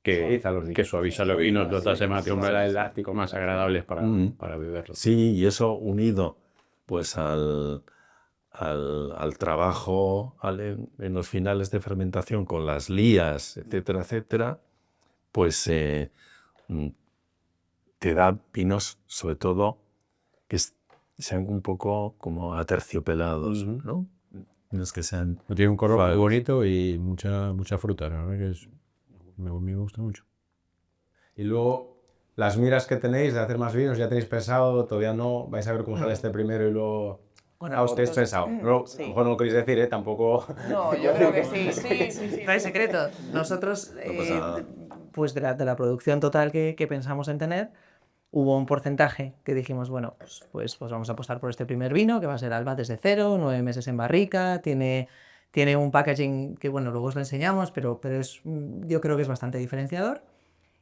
que suaviza los vinos, los hace más láctico, más agradables para beberlos. Sí, y eso unido pues al trabajo en los finales de fermentación con las lías, etcétera, pues te da vinos, sobre todo, que sean un poco como aterciopelados, ¿no? Vinos que sean... Tiene un color muy bonito y mucha fruta, la verdad que me gusta mucho. Y luego, las miras que tenéis de hacer más vinos, ¿ya tenéis pensado? Todavía no. ¿Vais a ver cómo sale este primero y luego...? Bueno, os tenéis pensado. No, sí. a lo mejor no lo queréis decir, tampoco... No, yo creo que sí. No hay secreto. Nosotros, pues de la producción total que pensamos en tener, hubo un porcentaje que dijimos, bueno, pues vamos a apostar por este primer vino, que va a ser Alba desde cero, 9 meses en barrica, tiene un packaging que, bueno, luego os lo enseñamos, pero yo creo que es bastante diferenciador.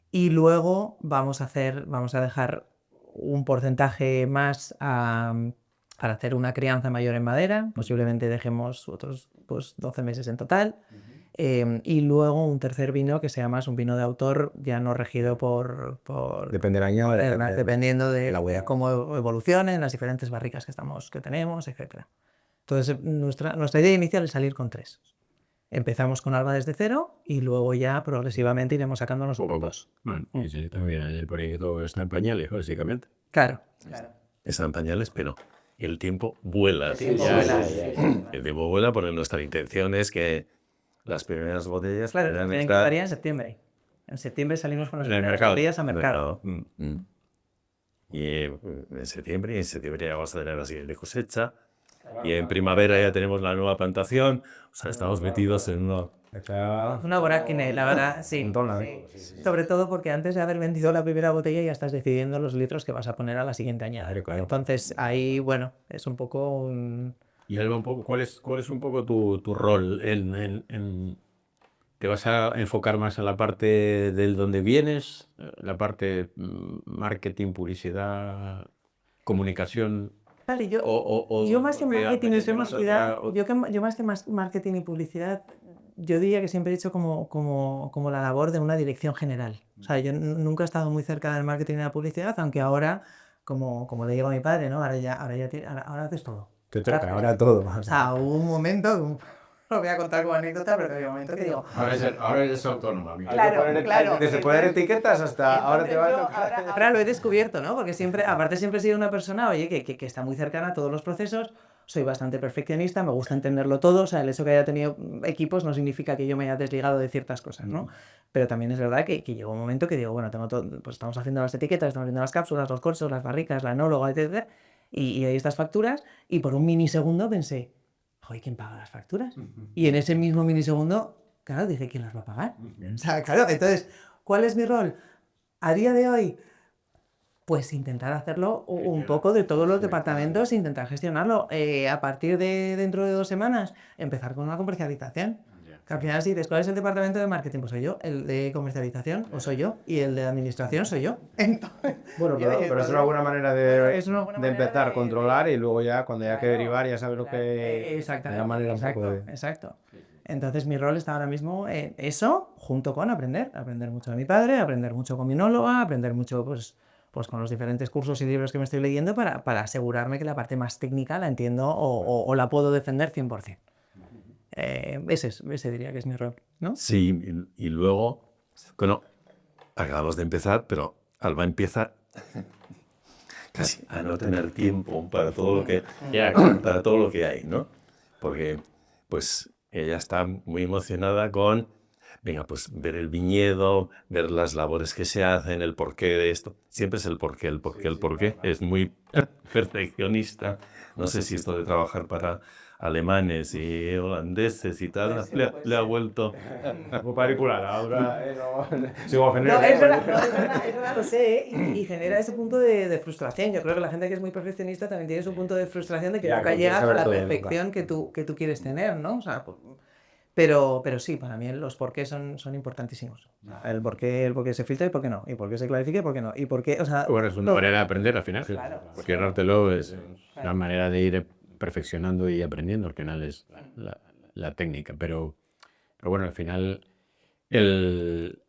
Y luego vamos a dejar un porcentaje más para hacer una crianza mayor en madera, posiblemente dejemos otros 12 meses en total. Y luego un tercer vino que sea más un vino de autor, ya no regido por Depende del año. dependiendo de la huella, cómo evolucionen las diferentes barricas que tenemos, etc. Entonces, nuestra idea inicial es salir con 3. Empezamos con Alba desde cero y luego ya progresivamente iremos sacando los grupos. Bueno, y sí, también el proyecto está en pañales, básicamente. Claro. Están pañales, pero el tiempo vuela. El tiempo vuela porque nuestra intención es que las primeras botellas Claro, tienen que estar en septiembre. En septiembre salimos con las primeras botellas a mercado. Y en septiembre ya vamos a tener la siguiente cosecha. Y en primavera ya tenemos la nueva plantación. O sea, estamos metidos en una vorágine, la verdad, sí. Sobre todo porque antes de haber vendido la primera botella ya estás decidiendo los litros que vas a poner a la siguiente añada. Entonces ahí, bueno, es un poco Y Alba, un poco, ¿cuál es un poco tu rol ¿te vas a enfocar más en la parte del donde vienes, la parte marketing, publicidad, comunicación? Vale, yo más que marketing, yo más que marketing y publicidad, yo diría que siempre he hecho como la labor de una dirección general. O sea, yo nunca he estado muy cerca del marketing y la publicidad, aunque ahora como le digo a mi padre, ¿no? Ahora haces todo. Te toca, ahora todo. O sea, hubo un momento, lo voy a contar como anécdota, pero había un momento que digo, Ahora eres autónoma. mira. claro. Desde poner etiquetas hasta ahora te va a Entonces, tocar. ahora lo he descubierto, ¿no? Porque siempre he sido una persona, oye, que está muy cercana a todos los procesos. Soy bastante perfeccionista, me gusta entenderlo todo. O sea, el hecho que haya tenido equipos no significa que yo me haya desligado de ciertas cosas, ¿no? Pero también es verdad que llegó un momento que digo, bueno, tengo todo, pues estamos haciendo las etiquetas, estamos haciendo las cápsulas, los corchos, las barricas, la enóloga, etc. Y hay estas facturas, y por un minisegundo pensé, joder, ¿quién paga las facturas? Y en ese mismo minisegundo, claro, dije, ¿quién las va a pagar? O sea, claro, entonces, ¿cuál es mi rol? A día de hoy, pues intentar hacerlo un poco de todos los departamentos, intentar gestionarlo. A partir de dentro de 2 semanas, empezar con una comercialización. Que al final si dices, ¿cuál es el departamento de marketing? Pues soy yo. El de comercialización, o soy yo. Y el de administración, soy yo. Entonces, Bueno, pero es una buena manera de, es una buena de manera empezar, de- controlar y luego ya cuando haya que Claro, derivar ya sabes lo que... Exactamente. de la manera un poco de... Exacto. Entonces mi rol está ahora mismo en eso, junto con aprender mucho de mi padre, aprender mucho con mi enóloga, aprender mucho pues con los diferentes cursos y libros que me estoy leyendo para asegurarme que la parte más técnica la entiendo o la puedo defender 100%. Ese diría que es mi rol, ¿no? Sí, y luego, bueno, acabamos de empezar, pero Alba empieza casi a no tener tiempo para todo lo que, para todo lo que hay, ¿no? Porque, pues, ella está muy emocionada con, venga, pues, ver el viñedo, ver las labores que se hacen, el porqué de esto. Siempre es el porqué, el porqué, el porqué. Es muy perfeccionista. No sé si esto de trabajar para alemanes y holandeses y tal, le ha vuelto... Particular, ahora sigo a No, es verdad, lo sé, y genera ese punto de frustración. Yo creo que la gente que es muy perfeccionista también tiene su punto de frustración de que Ya, nunca que llegas a saber la todo, perfección que tú quieres tener, ¿no? O sea, pero sí, para mí los porqués son importantísimos. El por qué se filtra y por qué no, y por qué se clarifica y por qué no, y por qué, o sea... Bueno, es una manera de aprender al final. Claro. Porque errártelo es una manera de ir perfeccionando y aprendiendo. Al final es la técnica. Pero bueno, al final el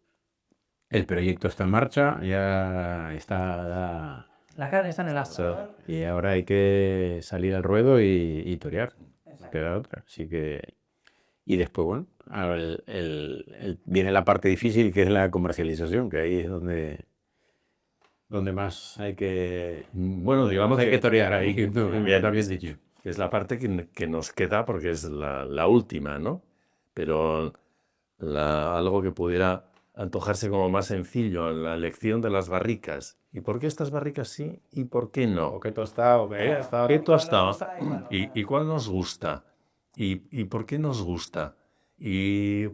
proyecto está en marcha, ya está. La carne está en el asador. Y ahora hay que salir al ruedo y torear. Queda otra. Así que. Y después, bueno, ahora viene la parte difícil, que es la comercialización, que ahí es donde más hay que. Bueno, digamos Hay que torear ahí. ya lo habías dicho. Es la parte que nos queda porque es la última, ¿no? Pero algo que pudiera antojarse como más sencillo, la elección de las barricas. ¿Y por qué estas barricas sí y por qué no? O que tostado, ¿Qué tostado? ¿Y cuál nos gusta? ¿Y por qué nos gusta? Y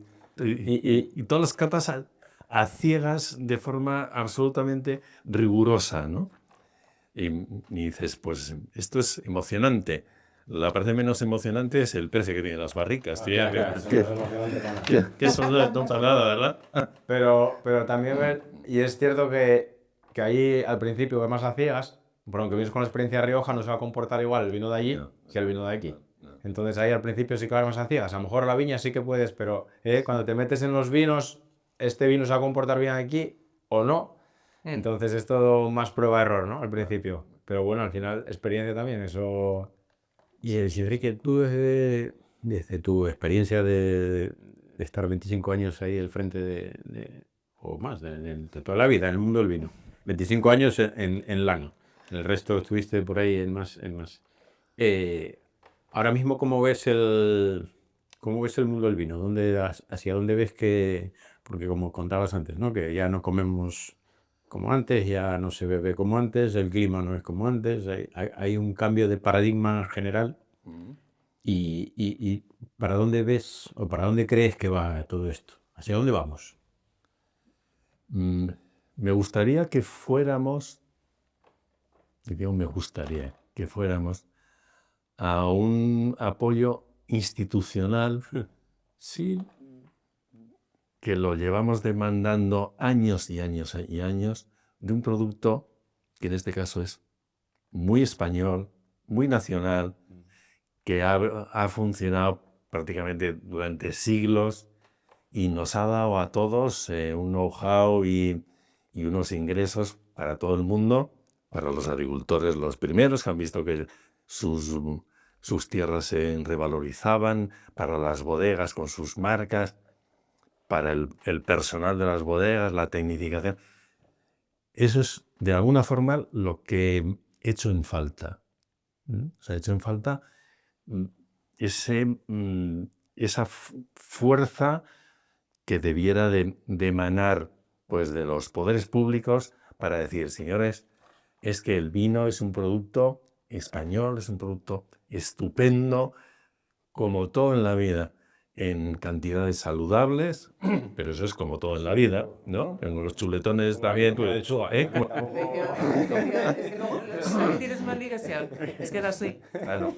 todas las capas a ciegas de forma absolutamente rigurosa, ¿no? Y dices, pues esto es emocionante. La parte menos emocionante es el precio que tienen las barricas. Que eso no es nada, ¿verdad? Pero también, y es cierto que ahí al principio vas a ciegas, pero aunque vienes con la experiencia de Rioja no se va a comportar igual el vino de allí que el vino de aquí. Entonces ahí al principio sí que vas más a ciegas. A lo mejor la viña sí que puedes, pero cuando te metes en los vinos, este vino se va a comportar bien aquí o no. Entonces es todo más prueba-error, ¿no? Al principio. Pero bueno, al final experiencia también, eso... Y Enrique, tú desde tu experiencia de estar 25 años ahí al frente o más, de toda la vida en el mundo del vino, 25 años en Lano, el resto estuviste por ahí en más. Ahora mismo, ¿cómo ves el mundo del vino? ¿Hacia dónde ves que...? Porque como contabas antes, ¿no? Que ya no comemos como antes, ya no se bebe como antes, el clima no es como antes, hay un cambio de paradigma general. ¿Y para dónde ves o para dónde crees que va todo esto? ¿Hacia dónde vamos? Me gustaría que fuéramos, a un apoyo institucional, sí, que lo llevamos demandando años y años y años, de un producto que en este caso es muy español, muy nacional, que ha funcionado prácticamente durante siglos y nos ha dado a todos un know-how y unos ingresos para todo el mundo para los agricultores los primeros que han visto que sus tierras se revalorizaban, para las bodegas con sus marcas, para el personal de las bodegas, la tecnificación. Eso es, de alguna forma, lo que he hecho en falta. O sea, he hecho en falta esa fuerza que debiera de emanar pues, de los poderes públicos para decir, señores, es que el vino es un producto español, es un producto estupendo, como todo en la vida, en cantidades saludables, pero eso es como todo en la vida, ¿no? En los chuletones también, pues, Tienes una ligación, es que era así. Claro.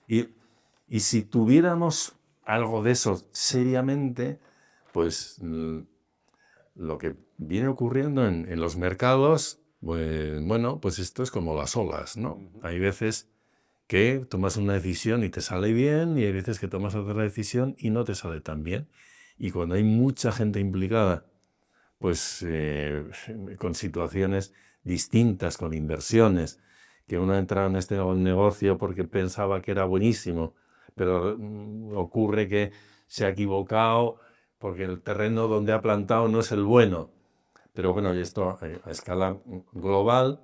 Y si tuviéramos algo de eso seriamente, pues lo que viene ocurriendo en los mercados, pues bueno, pues esto es como las olas, ¿no? Hay veces que tomas una decisión y te sale bien, y hay veces que tomas otra decisión y no te sale tan bien. Y cuando hay mucha gente implicada, pues con situaciones distintas, con inversiones, que uno entra en este negocio porque pensaba que era buenísimo, pero ocurre que se ha equivocado porque el terreno donde ha plantado no es el bueno. Pero bueno, y esto a escala global,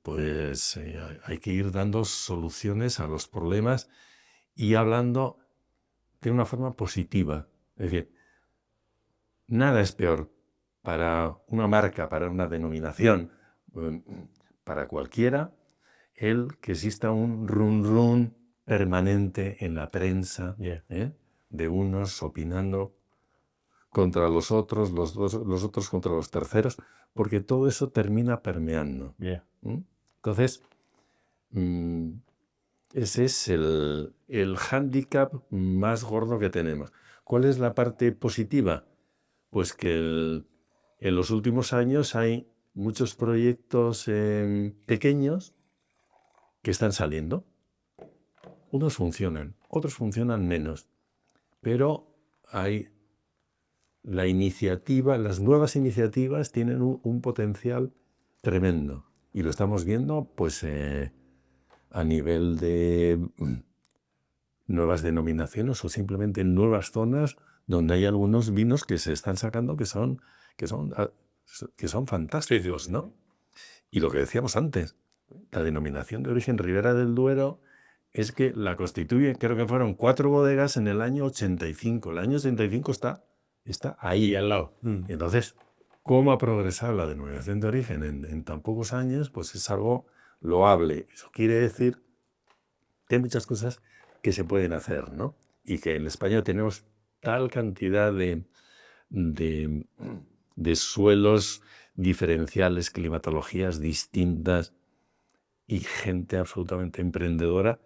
pues hay que ir dando soluciones a los problemas y hablando de una forma positiva. Es decir, nada es peor para una marca, para una denominación, para cualquiera, el que exista un run permanente en la prensa, de unos opinando contra los otros, los otros contra los terceros, porque todo eso termina permeando. Entonces, ese es el hándicap más gordo que tenemos. ¿Cuál es la parte positiva? Pues que en los últimos años hay muchos proyectos pequeños que están saliendo. Unos funcionan, otros funcionan menos, pero hay la iniciativa, las nuevas iniciativas tienen un potencial tremendo y lo estamos viendo pues a nivel de nuevas denominaciones o simplemente nuevas zonas donde hay algunos vinos que se están sacando que son fantásticos, ¿no? Y lo que decíamos antes, la denominación de origen Ribera del Duero es que la constituye, creo que fueron 4 bodegas en el año 85. El año 85 está ahí al lado. Entonces, ¿cómo ha progresado la denominación de origen en tan pocos años? Pues es algo loable. Eso quiere decir que hay muchas cosas que se pueden hacer, ¿no? Y que en España tenemos tal cantidad de suelos diferenciales, climatologías distintas y gente absolutamente emprendedora,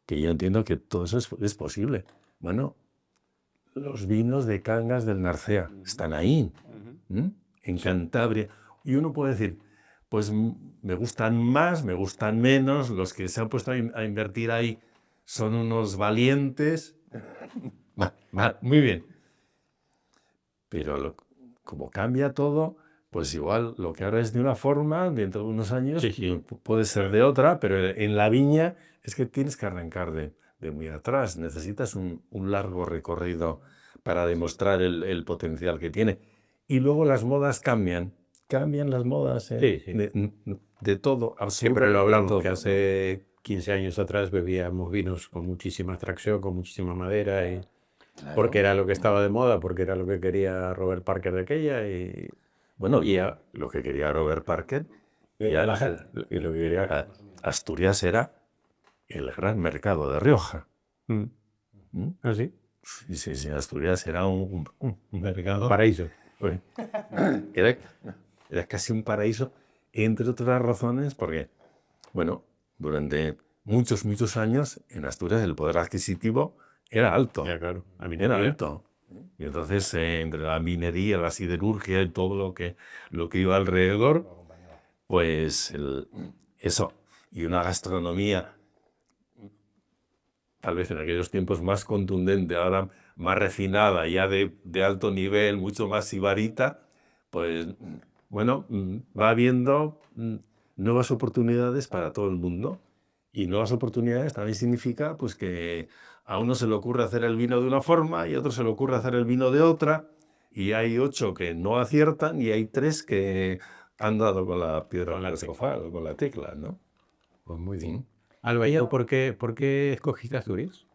que yo entiendo que todo eso es posible. Bueno, los vinos de Cangas del Narcea están ahí, en Cantabria. Y uno puede decir, pues me gustan más, me gustan menos, los que se han puesto a invertir ahí son unos valientes. Muy bien. Pero como cambia todo, pues igual lo que ahora es de una forma, dentro de unos años puede ser de otra, pero en la viña es que tienes que arrancar de muy atrás. Necesitas un largo recorrido para demostrar el potencial que tiene. Y luego las modas cambian las modas de todo. Siempre lo hablamos, que hace 15 años atrás bebíamos vinos con muchísima extracción, con muchísima madera, y claro, porque era lo que estaba de moda, porque era lo que quería Robert Parker de aquella. Y bueno, y lo que quería Robert Parker, y lo que quería Asturias era el gran mercado de Rioja. ¿Ah, sí? Sí, Asturias era un mercado. Paraíso. Era casi un paraíso, entre otras razones, porque, bueno, durante muchos años en Asturias el poder adquisitivo era alto. Ya, claro. Era alto. Y entonces, entre la minería, la siderurgia y todo lo que iba alrededor, pues eso, y una gastronomía tal vez en aquellos tiempos más contundente, ahora más refinada, ya de alto nivel, mucho más sibarita, pues bueno, va habiendo nuevas oportunidades para todo el mundo. Y nuevas oportunidades también significa pues, que a uno se le ocurre hacer el vino de una forma y a otro se le ocurre hacer el vino de otra. Y hay 8 que no aciertan y hay 3 que han dado con la piedra filosofal, con la tecla, ¿no? Pues muy bien. Alba, ¿y por qué escogiste Asturias?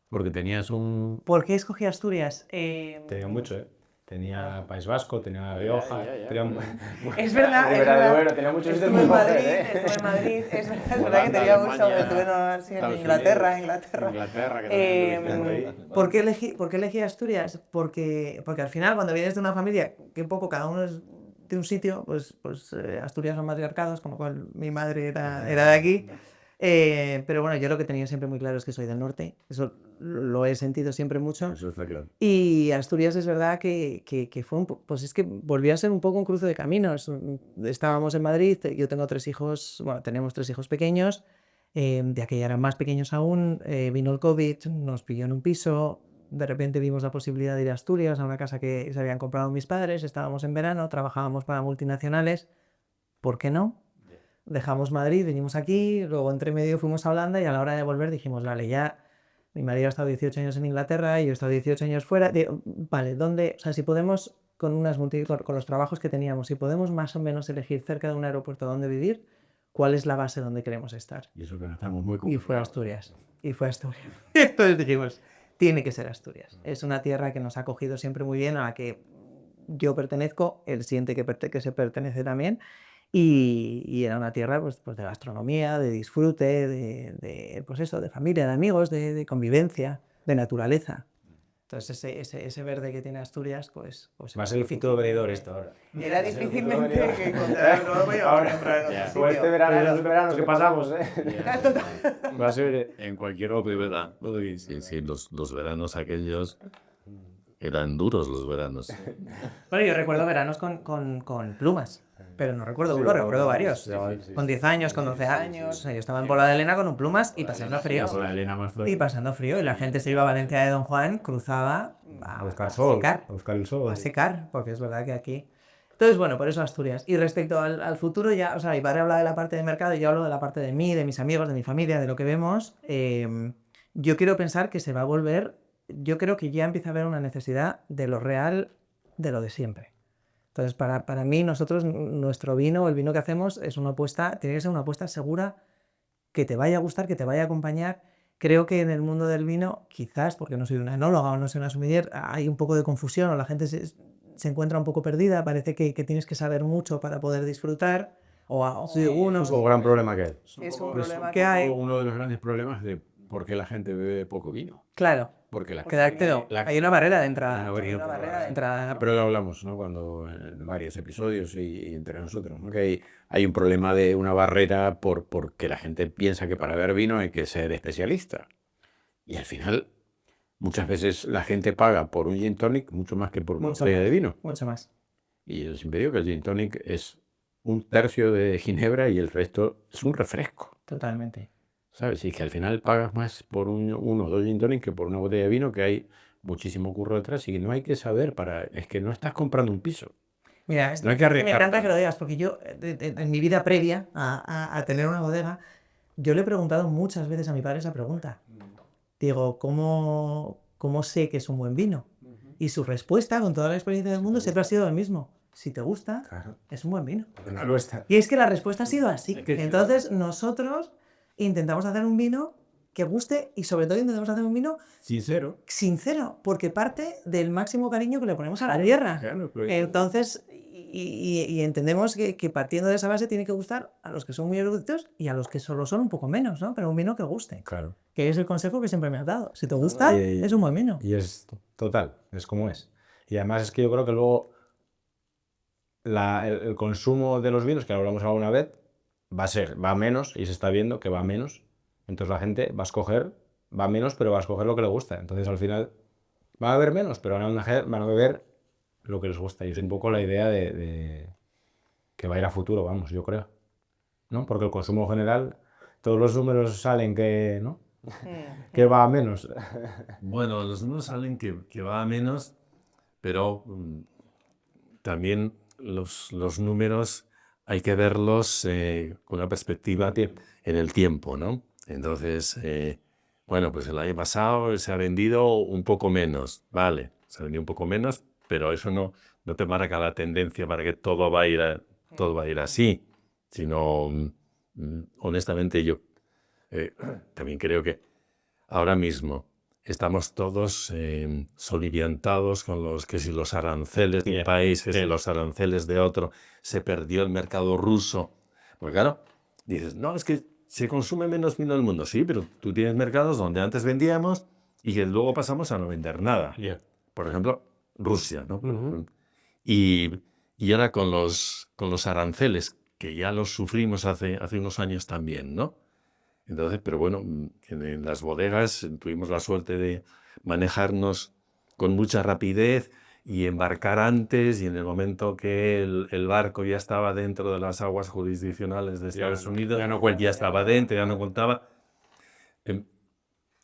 Porque tenías un... ¿Por qué escogí Asturias? Tenía mucho, ¿eh? Tenía País Vasco, tenía Rioja, tenía... Es verdad, es Ribera de verdad. Duero, tenía muchos sitios Estuve en muy Madrid, coger, ¿eh? estuve en Madrid, es verdad que Holanda, tenía mucho, Alemania, estuve en Estados Inglaterra. Inglaterra, que también estuviste ahí. ¿Por qué elegí Asturias? Porque al final, cuando vienes de una familia, que un poco cada uno es de un sitio, pues Asturias son matriarcados, con lo cual mi madre era de aquí. Pero bueno, yo lo que tenía siempre muy claro es que soy del norte, eso lo he sentido siempre mucho. Eso está claro. Y Asturias es verdad que fue pues es que volvió a ser un poco un cruce de caminos. Estábamos en Madrid, yo tengo 3 hijos, bueno, tenemos 3 hijos pequeños, de aquella eran más pequeños aún, vino el COVID, nos pilló en un piso, de repente vimos la posibilidad de ir a Asturias, a una casa que se habían comprado mis padres, estábamos en verano, trabajábamos para multinacionales, ¿por qué no? Dejamos Madrid, vinimos aquí, luego entre medio fuimos a Holanda y a la hora de volver dijimos, vale, ya mi marido ha estado 18 años en Inglaterra y yo he estado 18 años fuera. Digo, vale, ¿dónde? O sea, si podemos, con los trabajos que teníamos, si podemos más o menos elegir cerca de un aeropuerto donde vivir, ¿cuál es la base donde queremos estar? Y eso que no estamos muy Y fue Asturias. Y fue Asturias. Entonces dijimos, tiene que ser Asturias. Es una tierra que nos ha acogido siempre muy bien, a la que yo pertenezco, él siente que se pertenece también. Y era una tierra pues de gastronomía, de disfrute, pues eso, de familia, de amigos, de convivencia, de naturaleza. Entonces ese verde que tiene Asturias, pues Va a ser el futuro veredor esto ahora. era difícilmente que encontrarlo ahora Pues este verano, los veranos que pasamos, ¿eh? Va a ser... En cualquier otro verano. Sí, los veranos aquellos eran duros los veranos. Bueno, yo recuerdo veranos con plumas, pero no recuerdo uno, recuerdo varios. Con 10 años, con 12 años, o sea, yo estaba en Pola de Elena con un plumas y pasando frío. La Elena más fuerte. Y pasando frío, y la gente se iba a Valencia de Don Juan, cruzaba A buscar sol, secar, a buscar el sol. a secar, porque es verdad que aquí... Entonces, bueno, por eso Asturias. Y respecto al futuro, ya, o sea, mi padre habla de la parte de mercado y yo hablo de la parte de mí, de mis amigos, de mi familia, de lo que vemos. Yo quiero pensar que se va a volver, yo creo que ya empieza a haber una necesidad de lo real, de lo de siempre. Entonces, para mí, nuestro vino, el vino que hacemos, es una apuesta, tiene que ser una apuesta segura, que te vaya a gustar, que te vaya a acompañar. Creo que en el mundo del vino, quizás, porque no soy una enóloga o no soy una sommelier, hay un poco de confusión o la gente se encuentra un poco perdida, parece que tienes que saber mucho para poder disfrutar, Sí, es un gran problema que hay. es un Pues problema que hay. uno de los grandes problemas de por qué la gente bebe poco vino. Claro, Porque hay una barrera de entrada. Hay una barrera de entrada. Pero lo hablamos, ¿no? Cuando en varios episodios y entre nosotros, ¿no? Que hay un problema de una barrera porque la gente piensa que para beber vino hay que ser especialista. Y al final, muchas veces la gente paga por un gin tonic mucho más que por una botella de vino. Mucho más. Y yo siempre digo que el gin tonic es 1/3 de ginebra y el resto es un refresco. Totalmente. ¿Sabes? Y que al final pagas más por uno o 2 gin tonic que por una botella de vino, que hay muchísimo curro detrás y que no hay que saber es que no estás comprando un piso. Mira, No hay que me arriesgar. encanta que lo digas, porque yo, en mi vida previa a tener una bodega, yo le he preguntado muchas veces a mi padre esa pregunta. Digo, ¿cómo sé que es un buen vino? Y su respuesta, con toda la experiencia del mundo, siempre ha sido el mismo. Si te gusta, es un buen vino. Lo está. Y es que la respuesta ha sido así. Entonces, nosotros intentamos hacer un vino que guste y sobre todo intentamos hacer un vino Sincero. sincero, porque parte del máximo cariño que le ponemos a la tierra. Claro, pero- Entonces, y entendemos que partiendo de esa base tiene que gustar a los que son muy eruditos y a los que solo son un poco menos, ¿no? Pero un vino que guste. Claro. Que es el consejo que siempre me has dado. Si te gusta, es un buen vino. Y es total, es como es. Y además es que yo creo que luego el consumo de los vinos, que lo hablamos alguna vez, va a menos, y se está viendo que va a menos. Entonces la gente va menos, pero va a escoger lo que le gusta. Entonces al final van a beber menos, pero van a beber lo que les gusta. Y es un poco la idea de que va a ir a futuro, vamos, yo creo. ¿No? Porque el consumo general, todos los números salen que, ¿no? Que va a menos. Bueno, los números salen que va a menos, pero también los números hay que verlos con una perspectiva en el tiempo, ¿no? Entonces, bueno, pues el año pasado se ha vendido un poco menos, vale, se ha vendido un poco menos, pero eso no te marca la tendencia para que todo va a ir así, sino, honestamente, yo también creo que ahora mismo estamos todos soliviantados con los aranceles de un país, que si los aranceles de otro, se perdió el mercado ruso. Porque claro, dices, no, es que se consume menos vino en el mundo. Sí, pero tú tienes mercados donde antes vendíamos y que luego pasamos a no vender nada. Por ejemplo, Rusia, ¿no? Y ahora con los aranceles, que ya los sufrimos hace unos años también, ¿no? Entonces, pero bueno, en las bodegas tuvimos la suerte de manejarnos con mucha rapidez y embarcar antes, y en el momento que el barco ya estaba dentro de las aguas jurisdiccionales de Estados Unidos, ya estaba dentro, ya no contaba.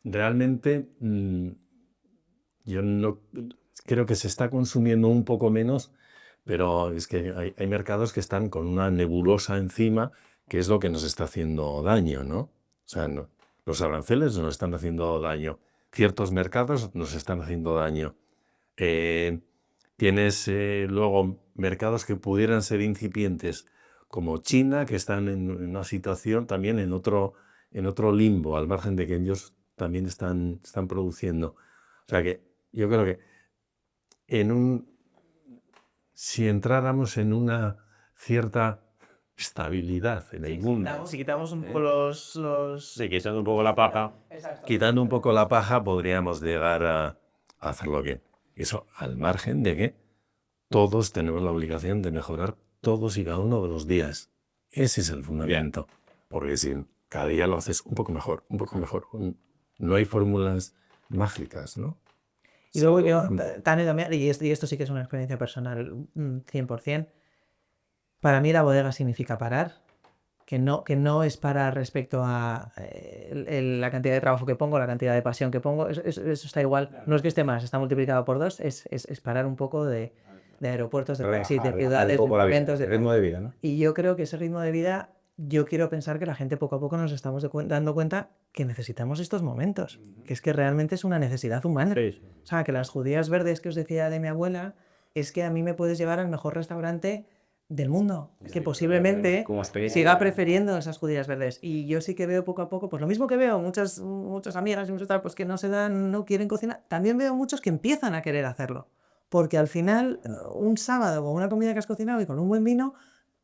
Realmente, yo no creo que se está consumiendo un poco menos, pero es que hay mercados que están con una nebulosa encima, que es lo que nos está haciendo daño, ¿no? O sea, los aranceles nos están haciendo daño. Ciertos mercados nos están haciendo daño. Tienes luego mercados que pudieran ser incipientes, como China, que están en una situación también en otro limbo, al margen de que ellos también están produciendo. O sea que yo creo que si entráramos en una cierta estabilidad en el mundo. Si quitamos un poco Sí, quitando un poco la paja. Quitando un poco la paja podríamos llegar a hacerlo bien. Eso al margen de que todos tenemos la obligación de mejorar todos y cada uno de los días. Ese es el fundamento. Porque si cada día lo haces un poco mejor, un poco mejor. No hay fórmulas mágicas, ¿no? Y luego yo, también, y esto sí que es una experiencia personal 100%, para mí la bodega significa parar, que no es parar respecto a la cantidad de trabajo que pongo, la cantidad de pasión que pongo, eso está igual, no es que esté más, está multiplicado por 2, es parar un poco de aeropuertos, de taxis, de ciudades, de eventos, el ritmo de vida, ¿no? Y yo creo que ese ritmo de vida, yo quiero pensar que la gente poco a poco nos estamos dando cuenta que necesitamos estos momentos, que es que realmente es una necesidad humana. Sí. O sea, que las judías verdes que os decía de mi abuela, es que a mí me puedes llevar al mejor restaurante del mundo, que posiblemente siga prefiriendo esas judías verdes. Y yo sí que veo poco a poco, pues lo mismo que veo muchas amigas y muchos tal, pues que no quieren cocinar, también veo muchos que empiezan a querer hacerlo. Porque al final, un sábado con una comida que has cocinado y con un buen vino,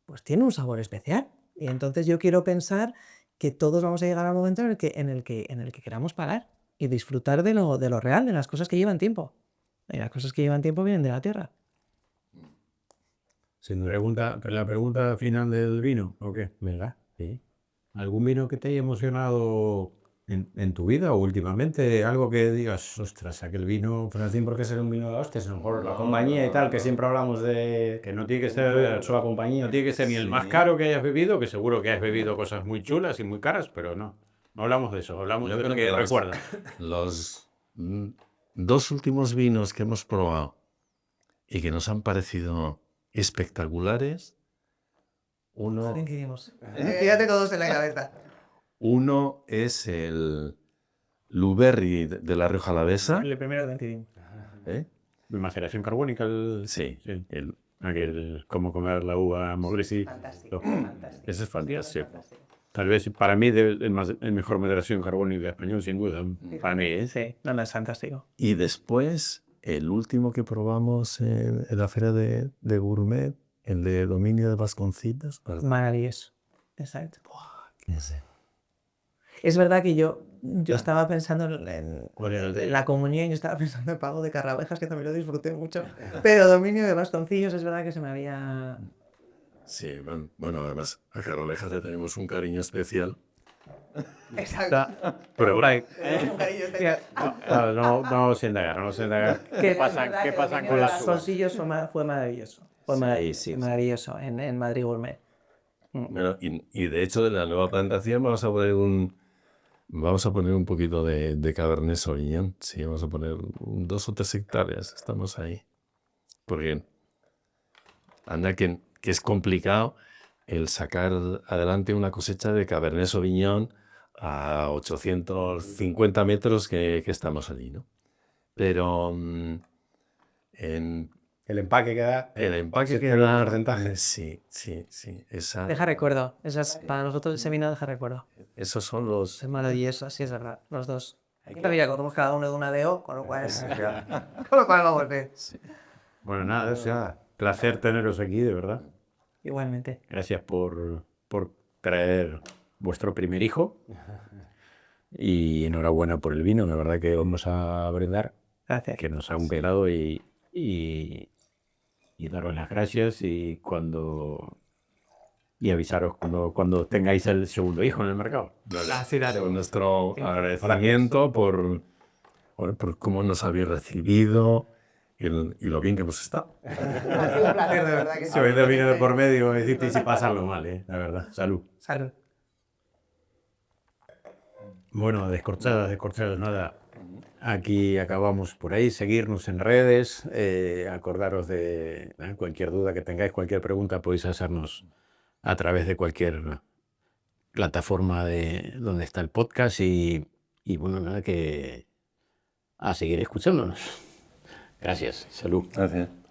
pues tiene un sabor especial. Y entonces yo quiero pensar que todos vamos a llegar al momento en el que queramos parar y disfrutar de lo real, de las cosas que llevan tiempo. Y las cosas que llevan tiempo vienen de la tierra. La pregunta final del vino, ¿o qué? Venga, sí. ¿Algún vino que te haya emocionado en tu vida o últimamente? Algo que digas, ostras, aquel vino, Pero no tiene por qué ser un vino de hostias, a lo mejor la compañía y tal, que siempre hablamos de que no tiene que ser solo la compañía. no tiene que ser ni el más caro que hayas bebido, que seguro que has bebido cosas muy chulas y muy caras, pero no hablamos de eso, hablamos Yo de creo lo que que recuerdas. Los 2 últimos vinos que hemos probado y que nos han parecido espectaculares, Fíjate todos en la cabeza. uno es el Blueberry de la Rioja Alavesa. El primero de Antidín. ¿Eh? Maceración carbónica, Sí. aquel cómo comer la uva Mogresi. Fantástico. Ese es fantástico. Tal vez para mí el mejor moderación carbónica español, sin duda. Para mí, ¿eh? Sí, no, es fantástico. Y después, el último que probamos en la feria de Gourmet, el de Dominio de Vasconcelos. Maravilloso. Exacto. Es verdad que yo estaba pensando en la comunión, yo estaba pensando en Pago de Carrabejas, que también lo disfruté mucho. Pero Dominio de Vasconcelos es verdad que se me había... Sí, bueno, además a Carrabejas le tenemos un cariño especial. Exacto. Pero No se indagar. ¿Qué pasa con las uvas? Vasconcelos fue maravilloso. Fue maravilloso en Madrid Gourmet. Bueno, y de hecho, de la nueva plantación vamos a poner un poquito de Cabernet Sauvignon. Sí, vamos a poner 2 o 3 hectáreas. Estamos ahí. Porque anda que es complicado el sacar adelante una cosecha de Cabernet Sauvignon a 850 metros que estamos allí, ¿no? Pero El empaque que da. el empaque que el da... porcentaje. Sí. Deja recuerdo. Para nosotros ese vino deja recuerdo. Esos son los... Es maravilloso, sí es verdad. Los dos. Aquí todavía conocemos cada uno de una DO, con lo cual vamos bien. Bueno, nada, o sea, placer teneros aquí, de verdad. Igualmente. Gracias por traer vuestro primer hijo. Y enhorabuena por el vino, la verdad que vamos a brindar, Gracias. que nos ha humberado y daros las gracias y avisaros cuando tengáis el segundo hijo en el mercado. Con nuestro agradecimiento por cómo nos habéis recibido y lo bien que hemos estado. Ha sido un placer, de verdad. Si habéis el vino de por medio, decirte si pasarlo mal, la verdad. Salud. Salud. Bueno, descorchados, nada. Aquí acabamos por ahí. Seguirnos en redes. Acordaros de cualquier duda que tengáis, cualquier pregunta, podéis hacernos a través de cualquier plataforma de donde está el podcast. Y bueno, nada, que a seguir escuchándonos. Gracias. Salud. Gracias.